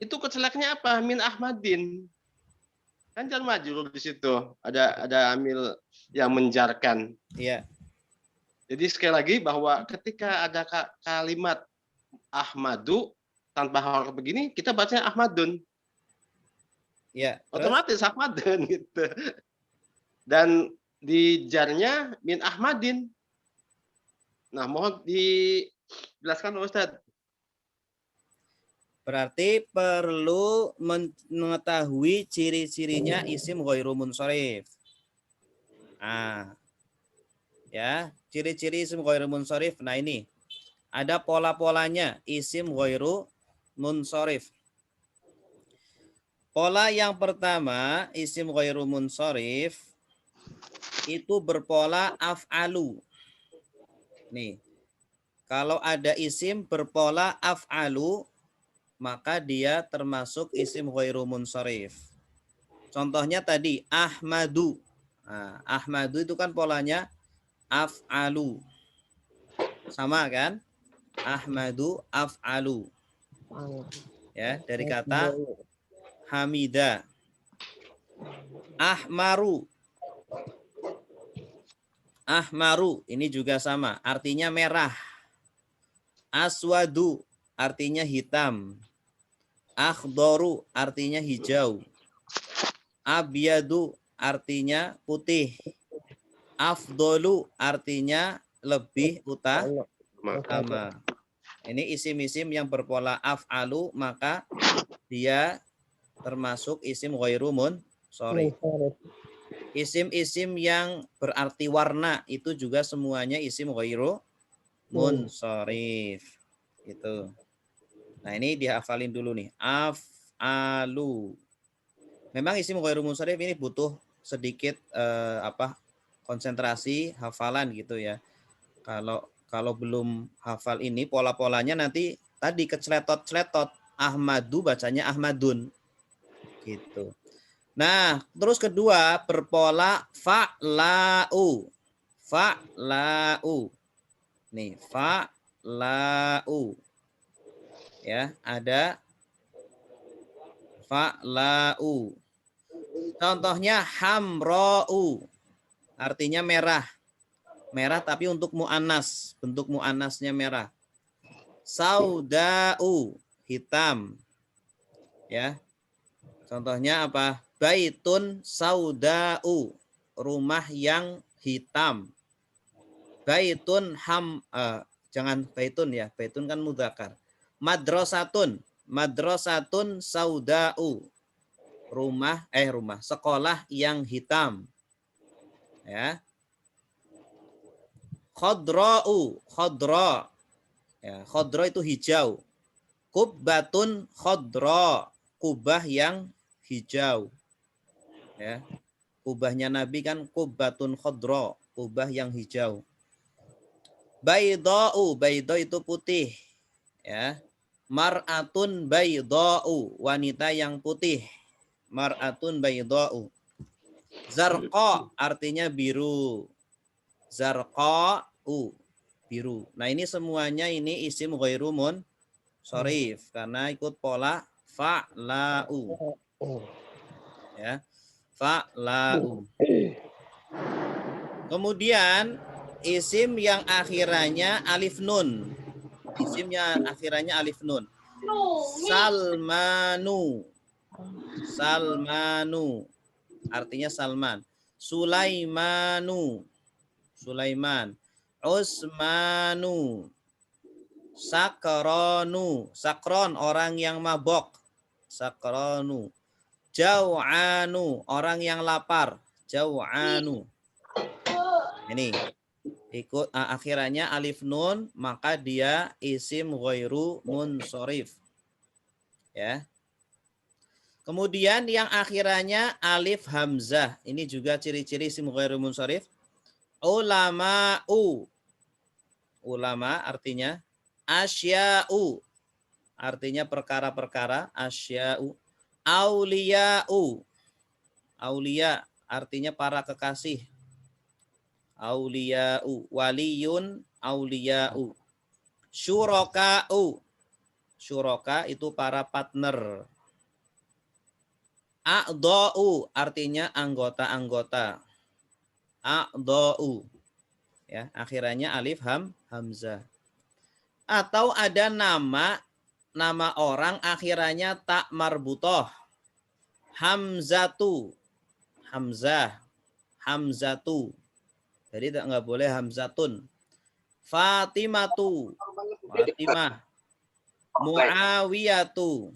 itu kecelaknya apa? Min Ahmadin. Kan jar majrur di situ. Ada amil yang menjarkan. Iya. Jadi sekali lagi bahwa ketika ada kalimat Ahmadu tanpa huruf begini, kita bacanya Ahmadun. Iya. Otomatis Ahmadun gitu. Dan di jarnya min Ahmadin. Nah, mohon dijelaskan Pak Ustadz. Berarti perlu mengetahui ciri-cirinya isim ghairu munsharif. Ya, ciri-ciri isim ghairu munsharif. Nah, ini ada pola-polanya isim ghairu munsharif. Pola yang pertama, isim ghairu munsharif itu berpola af'alu. Nih, kalau ada isim berpola af'alu, maka dia termasuk isim ghairu munsharif. Contohnya tadi, Ahmadu. Nah, Ahmadu itu kan polanya af'alu. Sama kan? Ahmadu af'alu. Ya, dari kata hamida. Ahmaru, ini juga sama, artinya merah. Aswadu, artinya hitam. Akhdoru, artinya hijau. Abyadu, artinya putih. Afdolu, artinya lebih utama. Ini isim-isim yang berpola af'alu, maka dia termasuk isim ghairu munsharif. Isim-isim yang berarti warna itu juga semuanya isim ghairu munsharif. Itu. Nah, ini dihafalin dulu nih. Af'alu. Memang isim ghairu munsharif ini butuh sedikit konsentrasi hafalan gitu ya. Kalau belum hafal ini pola-polanya nanti tadi keceletot-celetot. Ahmadu bacanya Ahmadun. Gitu. Nah, terus kedua berpola fa'la'u. Fa'la'u. Nih, fa'la'u. Ya, ada fa'la'u. Contohnya hamra'u. Artinya merah. Merah tapi untuk mu'annas. Bentuk mu'annasnya merah. Sauda'u. Hitam. Ya. Contohnya apa? Baitun sauda'u, rumah yang hitam. Baitun jangan baitun ya, baitun kan mudzakkar. Madrasatun sauda'u, rumah sekolah yang hitam. Ya. Khodra'u, khodra. Ya, khodra itu hijau. Kubbatun khodra, kubah yang hijau. Ya. Kubahnya Nabi kan kubbatun khodra, kubah yang hijau. Bayda'u, bayda itu putih. Ya. Mar'atun bayda'u, wanita yang putih. Mar'atun bayda'u. Zarqa artinya biru. Zarqa'u, biru. Nah, ini semuanya ini isim ghairu munsharif karena ikut pola fa'la'u. Ya. Fa'la'u. Kemudian isim yang akhirannya alif nun. Isim yang akhirannya alif nun. Salmanu. Salmanu. Artinya Salman. Sulaimanu. Sulaiman. Usmanu. Sakronu. Sakron, orang yang mabok. Sakronu. Jau'anu, orang yang lapar. Jau'anu. Ini ikut akhirannya alif nun, maka dia isim ghairu munsharif. Ya. Kemudian yang akhirannya alif hamzah. Ini juga ciri-ciri isim ghairu munsharif. Ulama'u. Ulama artinya asya'u. Artinya perkara-perkara, asya'u. Auliya'u. Aulia artinya para kekasih. Auliya'u. Waliyun auliya'u. Syuraka'u. Syuraka itu para partner. A'dha'u artinya anggota-anggota. A'dha'u. Ya, akhirannya alif hamzah. Atau ada nama orang akhirannya tak marbutoh. Hamzatu. Hamzah. Hamzatu. Jadi nggak boleh hamzatun. Fatimatu. Fatimah. Muawiyatu.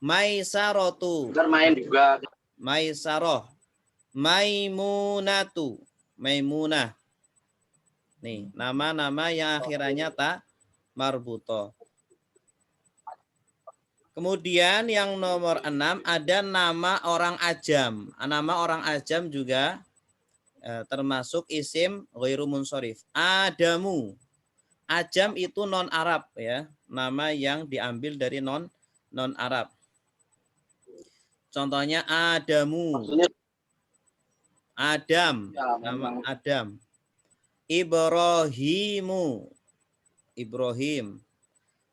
Maisaratu. Main juga. Maisaroh. Maimunatu. Maimunah. Nih, nama-nama yang akhirannya tak marbutoh. Kemudian yang nomor 6 ada nama orang ajam. Nama orang ajam juga termasuk isim ghairu munsharif. Adamu. Ajam itu non Arab ya, nama yang diambil dari non Arab. Contohnya Adamu. Adam, nama Adam. Ibrahimu. Ibrahim.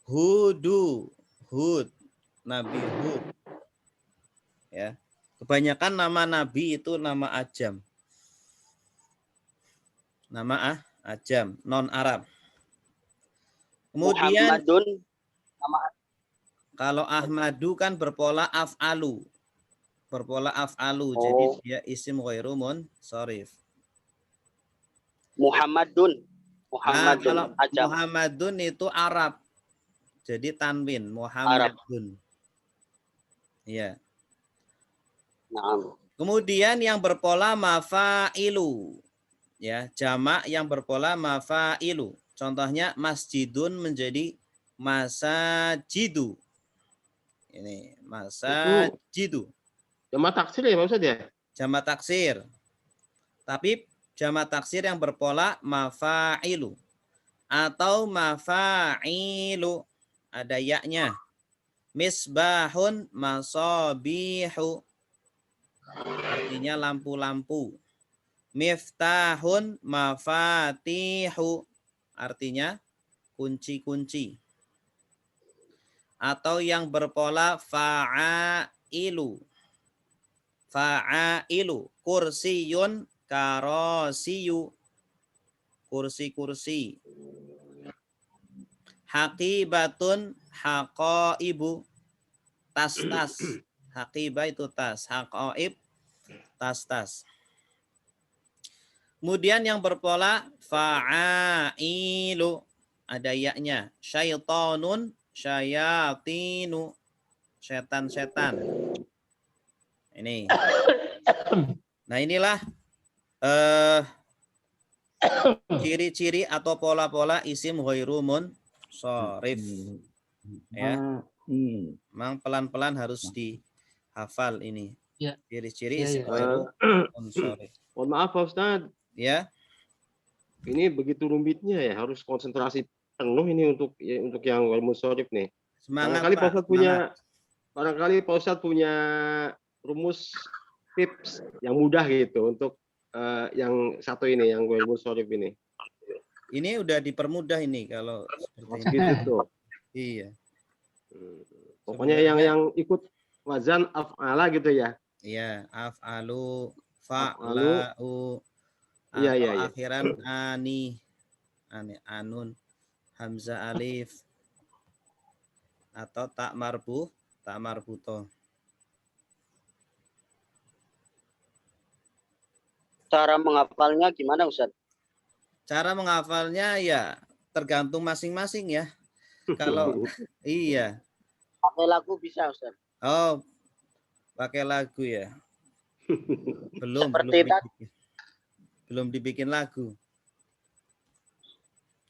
Hudu. Hud. Nabi Hud. Ya. Kebanyakan nama nabi itu nama ajam. Nama ajam, non Arab. Kemudian Muhammadun. Kalau Ahmadu kan berpola af'alu. Berpola af'alu. Jadi dia isim ghairu munsharif. Muhammadun. Nah, kalau Muhammadun itu Arab. Jadi tanwin Muhammadun. Iya. Nah. Kemudian yang berpola mafailu. Ya, jamak yang berpola mafailu. Contohnya masjidun menjadi masajidu. Ini masajidu. Jamak taksir ya Pak Ustaz ya? Jamak taksir. Tapi jamak taksir yang berpola mafailu atau mafailu, ada yaknya. Misbahun masabihu, artinya lampu-lampu. Miftahun mafatihu, artinya kunci-kunci. Atau yang berpola fa'ailu. Fa'ailu, kursiyun karosiyu, kursi-kursi. Haqibatun haqaibu, tas-tas. Haqibah itu tas, haqaib tas-tas. Kemudian yang berpola fa'ailu, ada yaknya. Syaitonun syayatinu, setan-setan. Ini. Nah, inilah ciri-ciri atau pola-pola isim ghairu munsharif. Ya. Memang pelan-pelan harus dihafal ini. Ya. Ciri-ciri isim ghairu munsharif. Mohon maaf Pak Ustaz. Ya. Ini begitu rumitnya ya, harus konsentrasi penuh ini untuk yang ghairu munsharif nih. Semangat Barangkali Pak Ustaz punya semangat. barangkali Pak Ustaz punya rumus tips yang mudah gitu untuk yang satu ini, yang ghairu munsharif ini. Ini udah dipermudah ini kalau seperti Gitu tuh. Iya. Pokoknya yang ikut wazan af'ala gitu ya. Iya, af'alu, fa'la'u, Iya, atau iya, iya. akhiran anun, hamzah alif, atau tak marbutoh. Cara menghafalnya gimana Ustaz? Cara menghafalnya ya tergantung masing-masing ya. Kalau iya. Pakai lagu bisa Ustaz? Oh, pakai lagu ya. Belum dibikin lagu.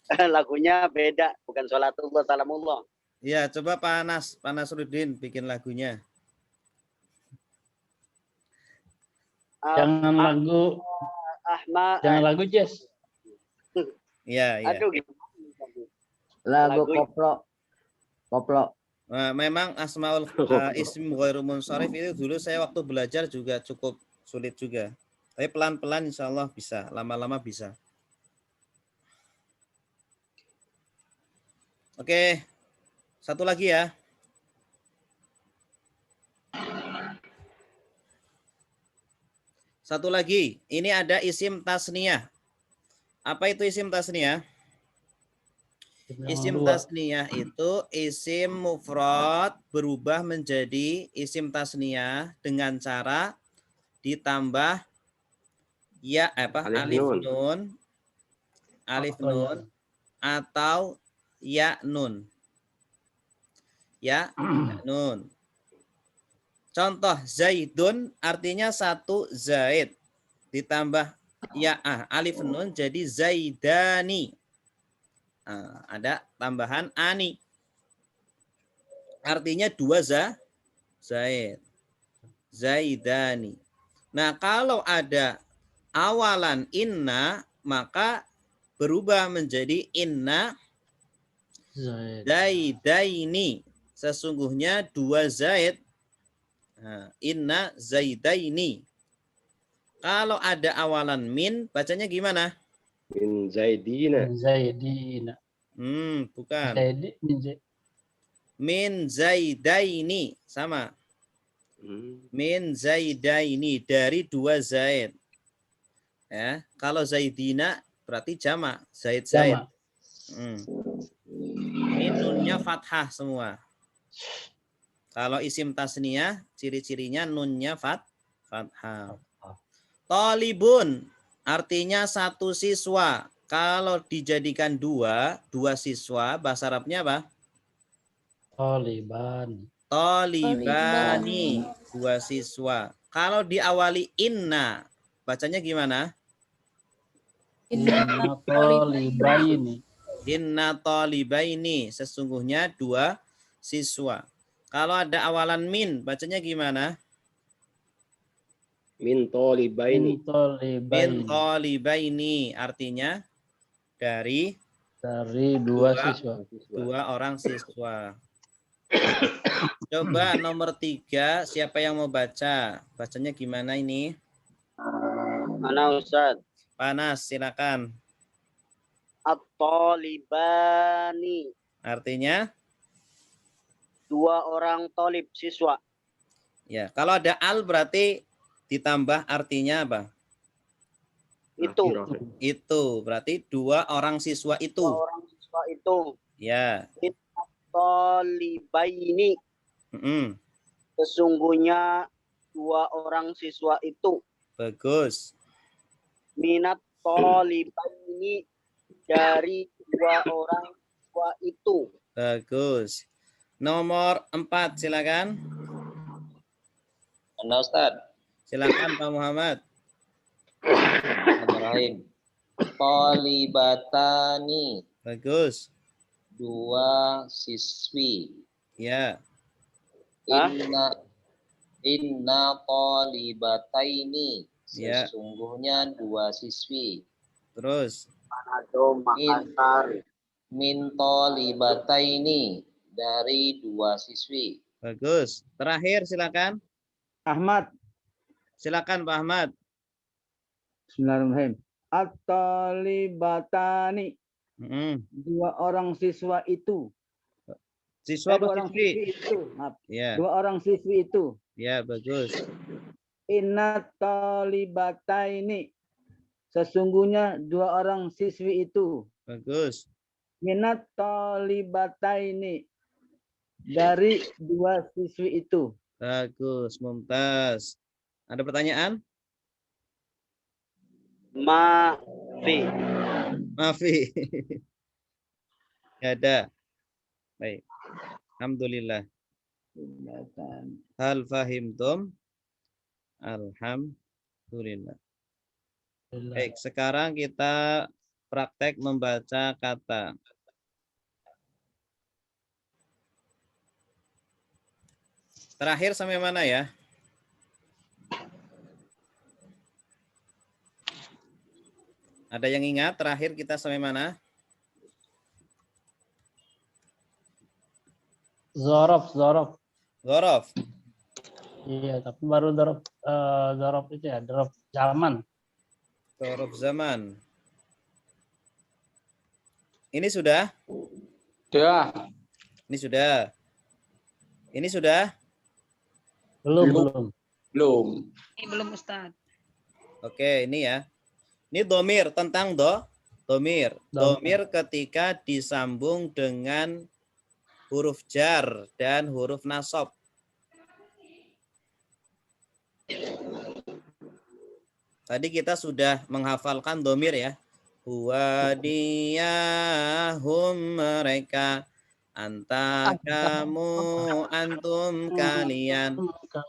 Lagunya beda, bukan sholatullah salamullah. Iya, coba Pak Nasruddin bikin lagunya. Jangan lagu Ahmad. Jangan lagu jazz. Iya, iya. Aduh, Lagu koplo. Nah, memang asmaul ism ghairu munsharif itu dulu saya waktu belajar juga cukup sulit juga. Tapi pelan-pelan insya Allah bisa, lama-lama bisa. Oke, satu lagi ya. Satu lagi, ini ada isim tasniyah. Apa itu isim tasniyah? Isim tasniyah itu isim mufrad berubah menjadi isim tasniyah dengan cara ditambah ya alif nun atau ya nun. Ya nun. Contoh Zaidun artinya satu Zaid ditambah ya alif nun jadi Zaidani. Nah, ada tambahan ani. Artinya dua Zaid. Zaidani. Nah, kalau ada awalan inna maka berubah menjadi inna Zaidaini. Sesungguhnya dua Zaid. Nah, inna Zaidaini. Kalau ada awalan min, bacanya gimana? Min Zaidina. Zaidina. Bukan. Min Zaidaini. Sama. Min Zaidaini. Dari dua Zaid. Ya, kalau Zaidina berarti jamak. Zaid. Ini nunnya fathah semua. Kalau isim tasniyah, ciri-cirinya nunnya fathah. Talibun artinya satu siswa. Kalau dijadikan dua siswa, bahasa Arabnya apa? Taliban. Talibani, dua siswa. Kalau diawali inna, bacanya gimana? Inna tolibaini. Inna talibaini, sesungguhnya 2 siswa. Kalau ada awalan min, bacanya gimana? Min tolibaini. Min tolibaini. Min talibaini, artinya dari Dari 2 siswa. 2 orang siswa. Coba nomor 3, siapa yang mau baca? Bacanya gimana ini? Mana Ustaz? Panas, silakan. At-talibani. Artinya? 2 orang tolib siswa. Ya, kalau ada al berarti ditambah artinya apa? Itu. Itu, berarti 2 orang siswa 2 itu. orang siswa itu. Ya. Talibaini. Sesungguhnya 2 orang siswa itu. Bagus. Minat talibaini, dari 2 orang siswa itu. Bagus. Nomor 4, silakan. Anda Ustaz. Silakan Pak Muhammad. Bismillahirrahmanirrahim. Talibatani. Bagus. 2 siswi. Ya. Inna talibataini. Ya. Sesungguhnya 2 siswi. Terus. Manado, Makassar. Min talibataini, dari 2 siswi. Bagus. Terakhir silakan. Ahmad. Silakan Pak Ahmad. Bismillahirrahmanirrahim. At-talibatani. 2 orang siswa itu. Siswa 2 apa orang siswi? siswi itu. Maaf. Ya. 2 orang siswi itu. Ya, bagus. Inna talibataini. Sesungguhnya 2 orang siswi itu. Bagus. Minat talibataini. Dari 2 siswi itu. Bagus, mumtaz. Ada pertanyaan? Maafi. Maafi. Nggak ada. Baik. Alhamdulillah. Hal fahimtum? Alhamdulillah. Baik, sekarang kita praktek membaca kata. Terakhir sampai mana ya? Ada yang ingat terakhir kita sampai mana? Zorof. Zorof. Iya, tapi baru zorof itu ya, zorof zaman. Zorof zaman. Ini sudah? Sudah. Ini sudah. Ini sudah? Belum. Ini belum Ustaz. Oke, ini ya. Ini domir, tentang domir. Domir ketika disambung dengan huruf jar dan huruf nasab. Tadi kita sudah menghafalkan domir ya. Huwa diyahum, mereka. Anta, kamu, antum, kalian.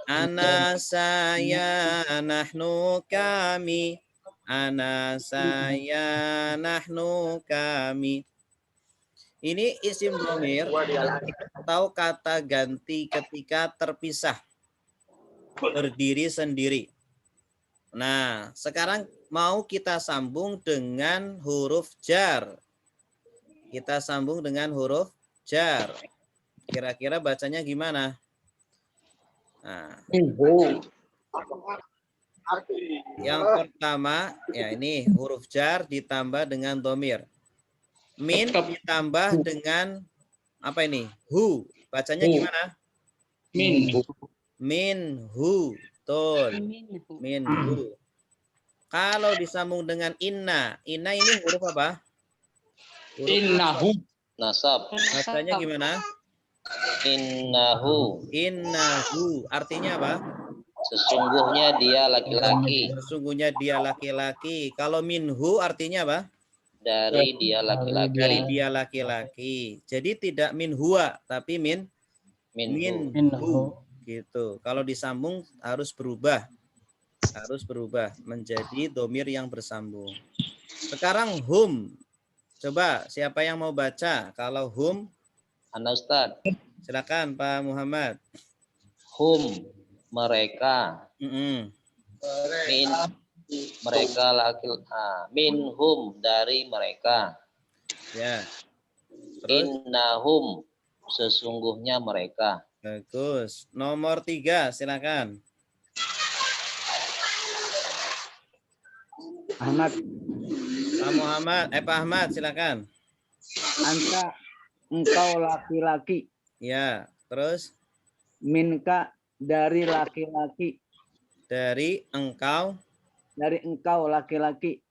Ana, saya, nahnu, kami. Ana, saya, nahnu, kami. Ini isim dhamir atau kata ganti ketika terpisah, berdiri sendiri. Nah, sekarang mau kita sambung dengan huruf jar. Kita sambung dengan huruf jar. Kira-kira bacanya gimana? Nah, yang pertama, ya ini huruf jar ditambah dengan domir. Min ditambah dengan apa ini? Hu. Bacanya gimana? Minhu. Betul. Minhu. Kalau disambung dengan inna. Inna ini huruf apa? Innahu. Nasab. Bacanya gimana? Innahu. Innahu. Artinya apa? Sesungguhnya dia laki-laki. Sesungguhnya dia laki-laki. Kalau minhu artinya apa? Dari dia laki-laki. Dari dia laki-laki. Jadi tidak min huwa, tapi minhu. Gitu. Kalau disambung harus berubah. Harus berubah menjadi domir yang bersambung. Sekarang hum. Coba siapa yang mau baca? Kalau hum, Ana Ustaz. silakan Pak Muhammad. Hum, mereka. Mm-mm. Min, mereka minhum, dari mereka. Ya. Terus? Innahum, sesungguhnya mereka. Bagus. Nomor 3, silakan. Ahmad, Pak Muhammad, Pak Ahmad, silakan. anta, engkau laki-laki. Ya. Terus? Minka, dari laki-laki. Dari engkau. Dari engkau laki-laki.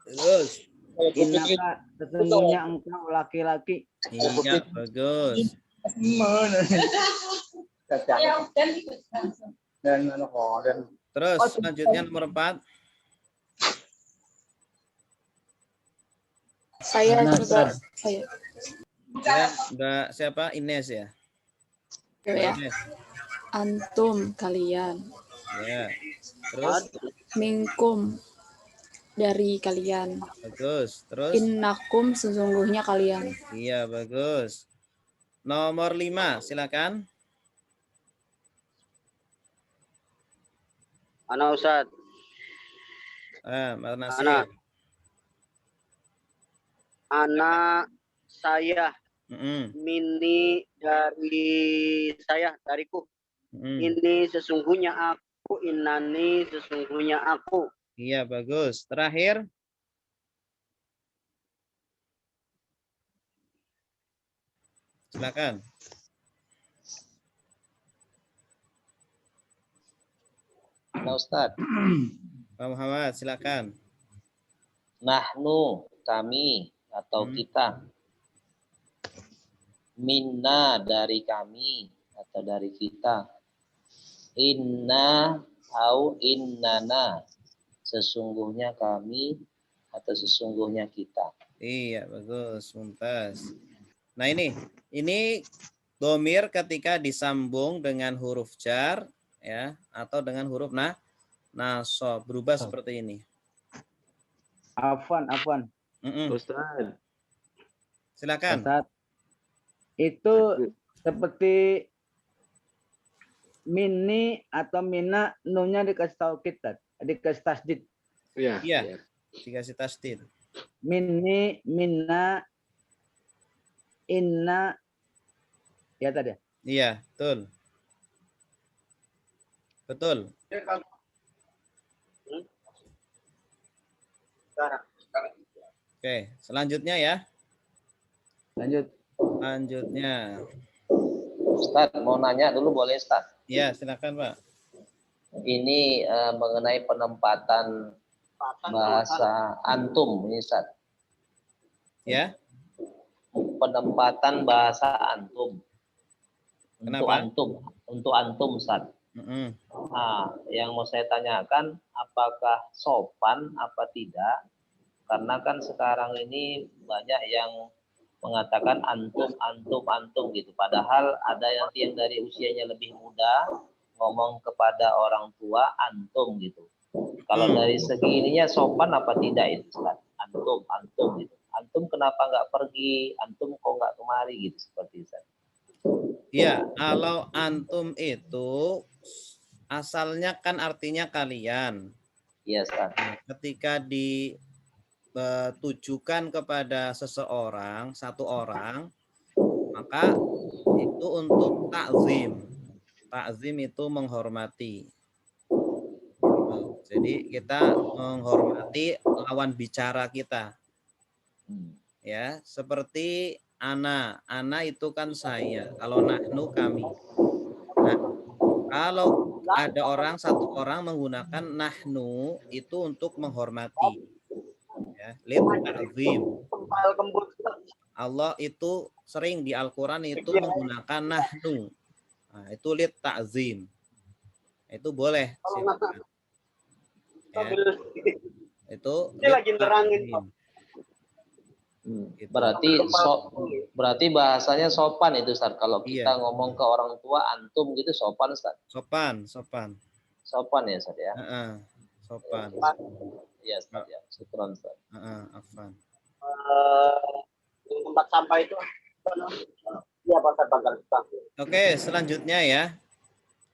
Terus? Innaka, sesungguhnya engkau laki-laki. Iya, bagus. Terus selanjutnya nomor 4. Saya juga saya. Ya, Mbak siapa? Ines ya? Ya. Ines. Antum kalian. Ya. Terus? Minkum dari kalian. Bagus. Terus? Innakum sesungguhnya kalian. Iya, bagus. Nomor 5, silakan. Ana Ustaz. Mas Nasir. Ana saya. Mm-mm. Mini dari saya, dariku. Mm-mm. Ini sesungguhnya aku, inani sesungguhnya aku. Iya, bagus. Terakhir? Silakan. Nah, Ustaz. Pak Muhammad, silakan. Nahnu, kami atau kita. Minna, dari kami atau dari kita. Inna au innana, sesungguhnya kami atau sesungguhnya kita. Iya, bagus. Mumtaz. Nah, ini domir ketika disambung dengan huruf jar ya atau dengan huruf nasab berubah seperti ini. Afwan. Ustaz. Silakan. Ustaz. Itu seperti mini atau mina, nunya dikasih taukid, dikasih tasdid. Iya. Dikasih tasdid. Mini, minna, inna, ya tadi. Iya, betul. Betul. Oke, selanjutnya ya. Lanjutnya. Ustaz, mau nanya dulu boleh Ustaz? Iya, silakan Pak. Ini mengenai penempatan bahasa antum ini Ustaz. Ya. Penempatan bahasa antum. Kenapa? Untuk antum Ustaz. Nah, yang mau saya tanyakan, apakah sopan apa tidak? Karena kan sekarang ini banyak yang mengatakan antum gitu. Padahal ada yang dari usianya lebih muda ngomong kepada orang tua antum gitu. Kalau dari segi ininya sopan apa tidak itu Ustaz? Antum gitu. Antum kenapa nggak pergi? Antum kok nggak kemari gitu seperti itu. Iya, kalau antum itu asalnya kan artinya kalian. Iya, Ustaz. Nah, ketika ditujukan kepada seseorang, satu orang, maka itu untuk takzim. Takzim itu menghormati. Jadi kita menghormati lawan bicara kita. Ya, seperti ana itu kan saya. Kalau nahnu kami. Nah, kalau ada satu orang menggunakan nahnu itu untuk menghormati. Ya, lit ta'zim. Allah itu sering di Al-Qur'an itu menggunakan nahnu. Nah, itu lit ta'zim. Itu boleh. Ya. Itu lit ta'zim. Gitu. Berarti bahasanya sopan itu Ustaz. Kalau kita Iya. ngomong ke orang tua antum gitu sopan Ustaz. Sopan. Sopan ya Ustaz ya. Sopan. Iya Ustaz ya. Syukran Ustaz. Afwan. Tempat sampah itu iya Pak Ustaz. Oke, selanjutnya ya.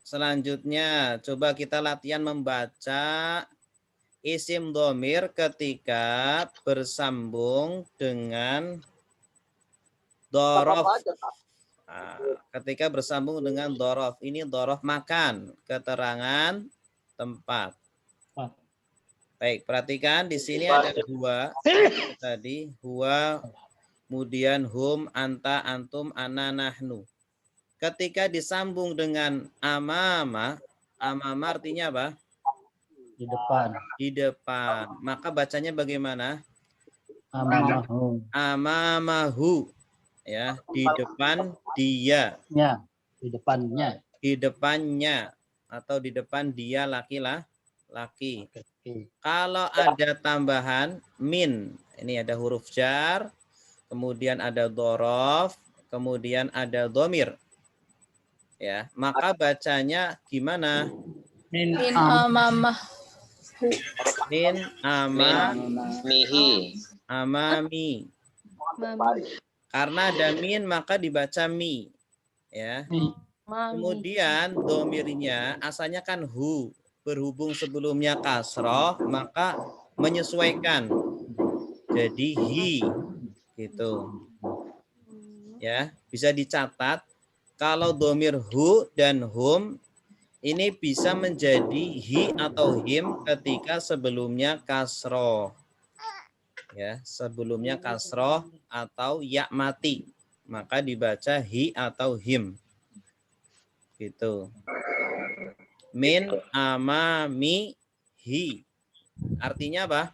Selanjutnya coba kita latihan membaca isim domir ketika bersambung dengan dorof. Ketika bersambung dengan dorof. Ini dorof makan. Keterangan tempat. Baik, perhatikan di sini ada huwa. Tadi huwa, kemudian hum, anta, antum, ana, nahnu. Ketika disambung dengan amama artinya apa? Di depan. Di depan. Maka bacanya bagaimana? Amamahu. Amamahu. Ya, di depan dia. Ya, di depannya. Di depannya atau di depan dia laki-laki. Kalau ada tambahan min, ini ada huruf jar, kemudian ada dorof, kemudian ada domir. Ya, maka bacanya gimana? Min amamah. Min Mihi. amami. Karena ada min maka dibaca mi. Ya. Kemudian domirnya asalnya kan hu. Berhubung sebelumnya kasroh maka menyesuaikan. Jadi hi. Gitu. Ya, bisa dicatat kalau domir hu dan hum ini bisa menjadi hi atau him ketika sebelumnya kasroh. Ya, sebelumnya kasroh atau ya mati. Maka dibaca hi atau him. Gitu. Min amami hi. Artinya apa?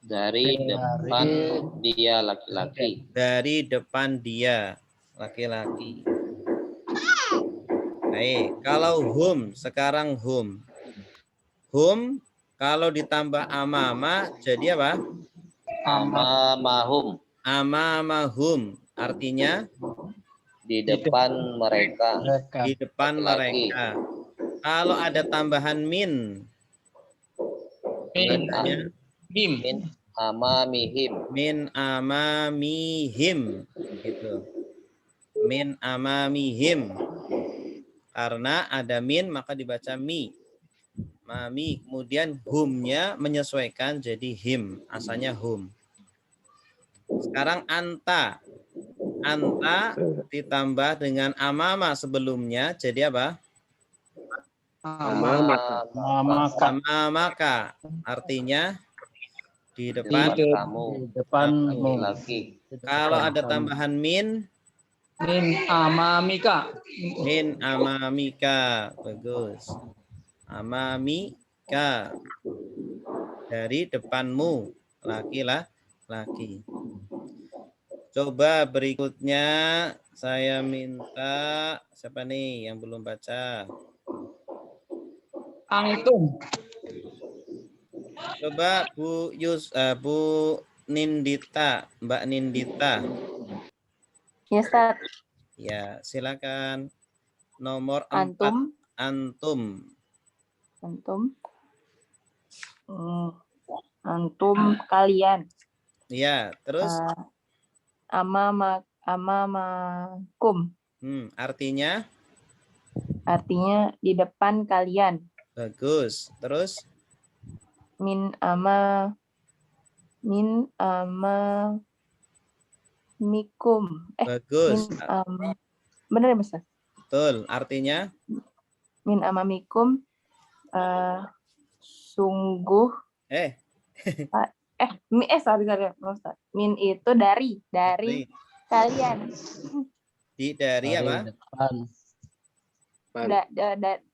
Dari depan dia laki-laki. Dari depan dia laki-laki. Baik, kalau hum, sekarang hum. Hum, kalau ditambah amama, jadi apa? Amamahum. Amamahum, artinya? Di depan mereka. Di depan laki-laki. mereka. Kalau ada tambahan min. Min amamihim. Min amamihim. Gitu. Min amamihim. Karena ada min maka dibaca mi. Mami. Kemudian humnya menyesuaikan jadi him. Asalnya hum. Sekarang anta. Anta ditambah dengan amama sebelumnya. Jadi apa? Amamaka. Artinya di depan kamu. Di depan laki. Kalau ada tambahan min. Min amamika. Min amamika. Bagus. Amamika. Dari depanmu. Laki-laki. Coba berikutnya saya minta siapa nih yang belum baca? Antum. Coba Bu Nindita, Mbak Nindita. Ya, Ustaz. Ya, silakan. Nomor 4. Antum. Antum. Antum kalian. Ya, terus amamakum. Artinya? Artinya di depan kalian. Bagus. Terus? Min amamikum. Bagus. Benar ya, Mas? Betul. Artinya? Min amamikum sungguh. Sorry, Ustaz. Min itu dari kalian. Dari apa?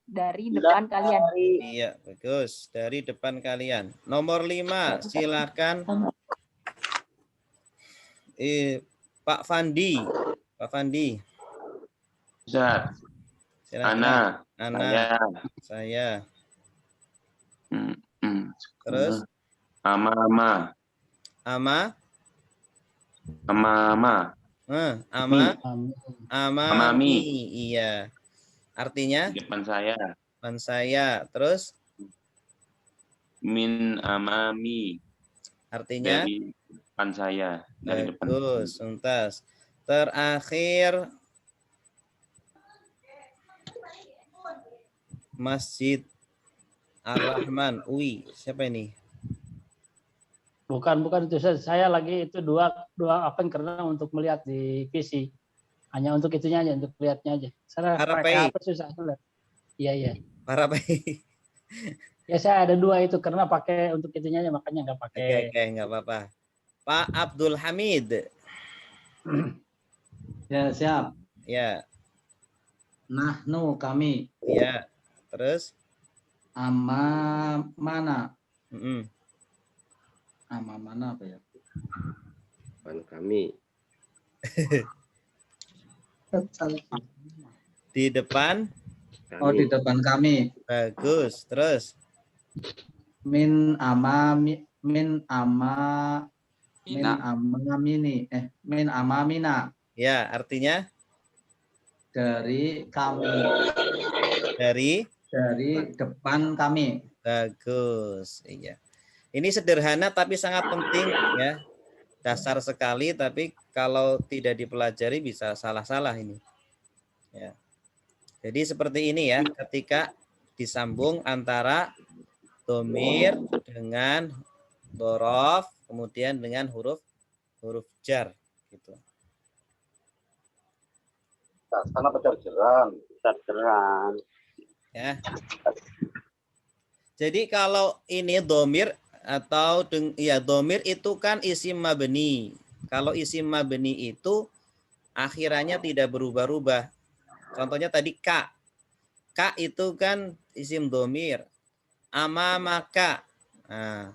Dari depan kalian. Iya, bagus. Dari depan kalian. Nomor 5, silakan. Pak Fandi. Pak Fandi. Ustaz. Silakan. Ana. Saya. Terus? Ama. Amama. Amami. Iya. Artinya? Di depan saya. Depan saya. Terus? Min amami. Artinya? Dari depan saya. Dari depan. Bagus, tuntas. Terakhir Masjid Ar-Rahman. Siapa ini? Bukan itu saya lagi itu dua open karena untuk melihat di PC. Hanya untuk itunya aja, untuk lihatnya aja. Saya pakai apa susah lihat. Iya. Parapai. Ya saya ada dua itu karena pakai untuk itunya aja makanya nggak pakai. Oke, nggak apa-apa. Pak Abdul Hamid. Ya, siap. Ya. Nahnu kami. Ya. Terus? Mana? Mana apa ya? Depan kami. Di depan? Di depan kami. Bagus. Terus? Min amamina. Ya, artinya? Dari kami. Dari depan kami. Bagus. Iya. Ini sederhana tapi sangat penting ya. Dasar sekali tapi kalau tidak dipelajari bisa salah-salah ini. Ya. Jadi seperti ini ya, ketika disambung antara domir dengan dorof, kemudian dengan huruf jar gitu. Sana pejarjeran. Ya. Jadi kalau ini domir atau domir itu kan isim mabni. Kalau isim mabni itu akhirannya tidak berubah-ubah. Contohnya tadi ka. Ka itu kan isim domir. Amamaka. Nah,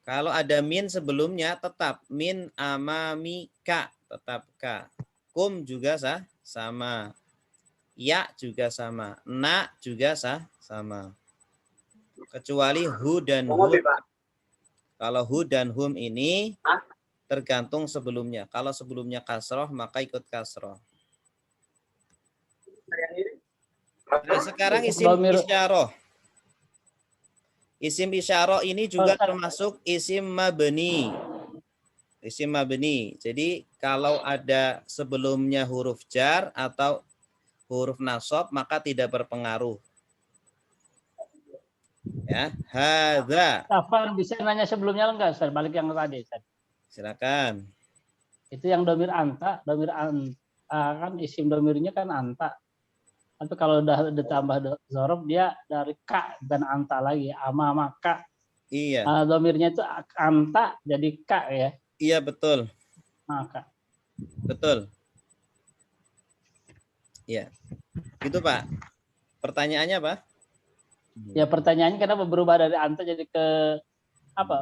kalau ada min sebelumnya tetap min amamika, tetap ka. Kum juga sama. Ya juga sama. Na juga sama. Kecuali hu dan hum. Kalau hu dan hum ini tergantung sebelumnya. Kalau sebelumnya kasroh maka ikut kasroh. Nah, sekarang isim isyarah. Isim isyarah ini juga termasuk isim mabni. Isim mabni. Jadi kalau ada sebelumnya huruf jar atau huruf nasab maka tidak berpengaruh. Ya, hadza. Afan bisa nanya sebelumnya enggak, Ustaz? Balik yang tadi, Ustaz. Silakan. Itu yang domir anta kan isim domirnya kan anta. Tapi kalau udah ditambah zorof dia dari ka dan anta lagi, amamaka. Iya. Domirnya itu anta jadi ka ya. Iya betul. Maka. Betul. Iya. Gitu Pak. Pertanyaannya apa? Ya pertanyaannya kenapa berubah dari anta jadi ke apa?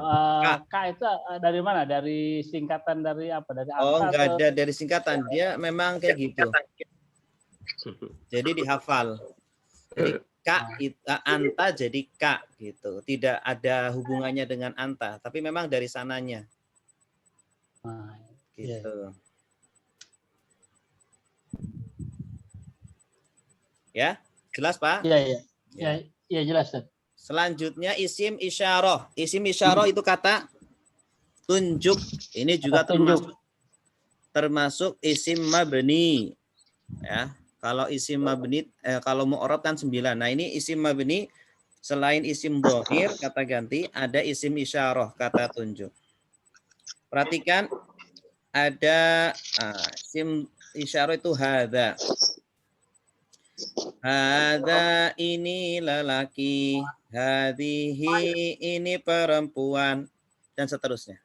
K itu dari mana? Dari singkatan dari apa? Dari anta? Oh, enggak ada dari singkatan. Dia memang kayak gitu. Jadi dihafal. Jadi anta jadi ka gitu. Tidak ada hubungannya dengan anta, tapi memang dari sananya. Gitu. Ya, jelas Pak? Iya jelas. Selanjutnya isim isyarah. Isim isyarah itu kata tunjuk. Ini juga termasuk isim mabni. Ya, kalau isim mabni kalau mu'rab kan 9. Nah, ini isim mabni selain isim dhamir kata ganti ada isim isyarah kata tunjuk. Perhatikan ada isim isyarah itu hadza. Hadza ini lelaki, hadhihi ini perempuan, dan seterusnya.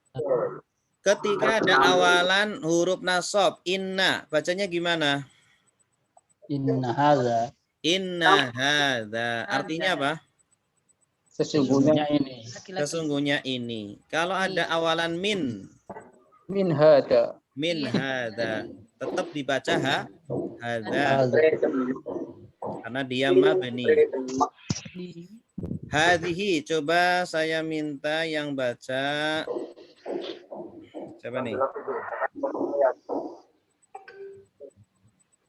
Ketika ada awalan huruf nasab, inna, bacanya gimana? Inna hadza. Inna hadza. Artinya apa? Sesungguhnya ini. Sesungguhnya ini. Kalau ada awalan min. Min hadza. Min hadza. Tetap dibaca hadza. Karena dia mabni. Hadhihi, coba saya minta yang baca. Siapa nih?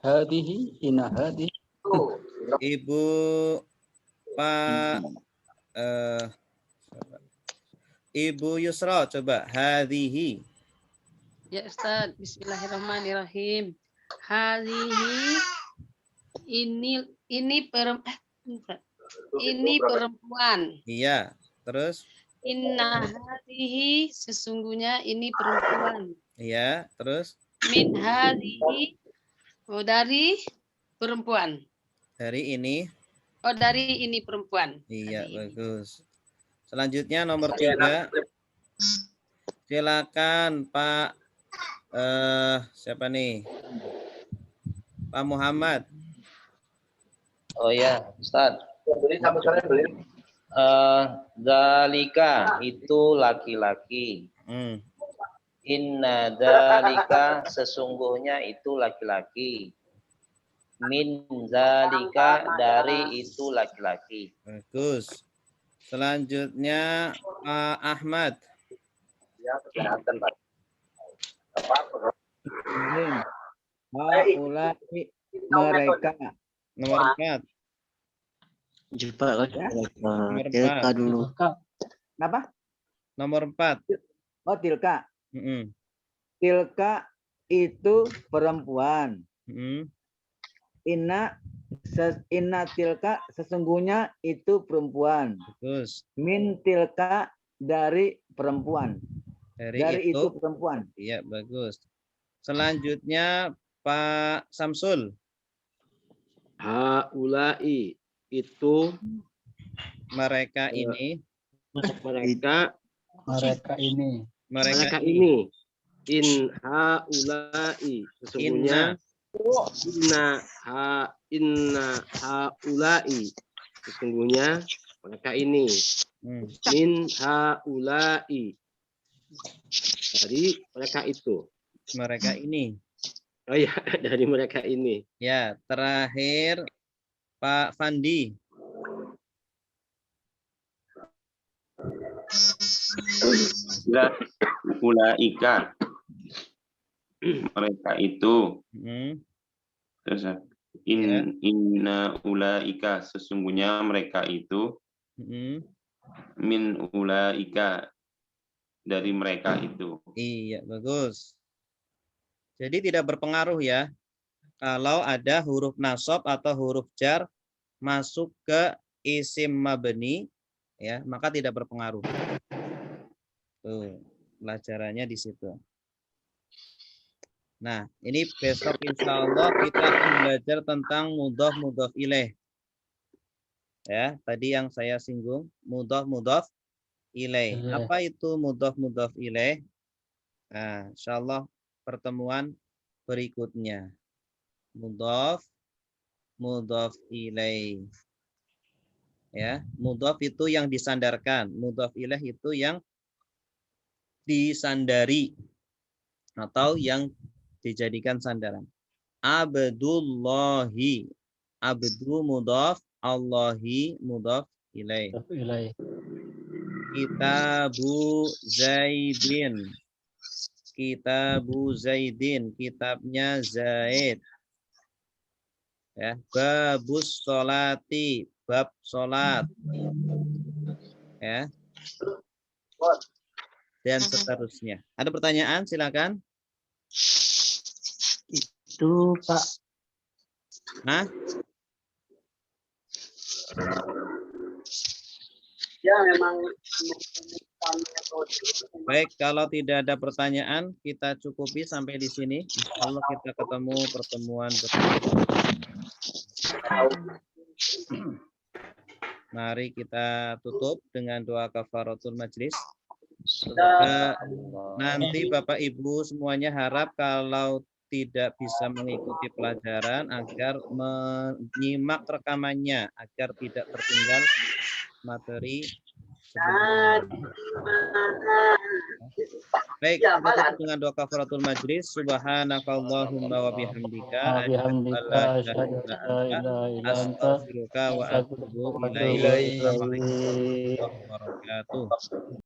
Hadihi, inna hadihi. Ibu Pak Ibu Yusra coba hadhihi. Ya Ustaz, bismillahirrahmanirrahim. Hadhihi ini perempuan. Iya, terus Inna hadhihi sesungguhnya ini perempuan. iya, terus Min hadhihi dari perempuan. dari ini. Oh, dari ini perempuan. Iya, bagus. Selanjutnya nomor 3. Silakan Pak siapa nih? Pak Muhammad. Oh ya, Ustaz. Dalika itu laki-laki. Inna dalika sesungguhnya itu laki-laki. Min zalika dari itu laki-laki. Bagus. Selanjutnya Pak Ahmad. Ya, perkenalkan Pak. Haulai mereka. Nomor 4. Jumpa Nomor Tilka 4. dulu. Kenapa? Nomor 4. Oh, tilka. Tilka itu perempuan. Inna tilka sesungguhnya itu perempuan. Bagus. Min tilka dari perempuan. Dari itu perempuan. Iya, bagus. Selanjutnya Pak Samsul. Haulai itu Mereka ini. Mereka ini. Mereka ini. In haulai sesungguhnya inna haulai sesungguhnya mereka ini. Min haulai dari mereka itu. Mereka ini. Oh ya, dari mereka ini. Ya, terakhir Pak Fandi. Ulaika. Mereka itu. Terus inna ulaika sesungguhnya mereka itu. Min ulaika dari mereka itu. Iya, bagus. Jadi tidak berpengaruh ya kalau ada huruf nasab atau huruf jar masuk ke isim mabni ya, maka tidak berpengaruh. Tuh, pelajarannya di situ. Nah, ini besok insya Allah kita akan belajar tentang mudhaf ilaih. Ya, tadi yang saya singgung mudhaf ilaih. Apa itu mudhaf ilaih? Nah, insya Allah pertemuan berikutnya. Mudhaf ilaih. Ya, mudhaf itu yang disandarkan, mudhaf ilaih itu yang disandari atau yang dijadikan sandaran. Abdullahi, abdu mudhaf, Allahi mudhaf ilaih. Kitabu Zaidin, Kitabu Zaidin, kitabnya Zaid. Ya, babus sholati, bab sholat. Ya. Dan seterusnya. Ada pertanyaan? Silakan. Itu Pak. Nah. Ya memang. Baik, kalau tidak ada pertanyaan, kita cukupi sampai di sini. Insya Allah kita ketemu pertemuan berikutnya. Mari kita tutup dengan doa kafaratul majlis. Nanti Bapak Ibu semuanya harap kalau tidak bisa mengikuti pelajaran agar menyimak rekamannya agar tidak tertinggal materi sebelumnya. Baik, kita tutup dengan doa kafaratul majlis. Subhanakallahumma wa bihamdika astaghfiruka wa atubu ilaik. Assalamualaikum warahmatullahi wabarakatuh.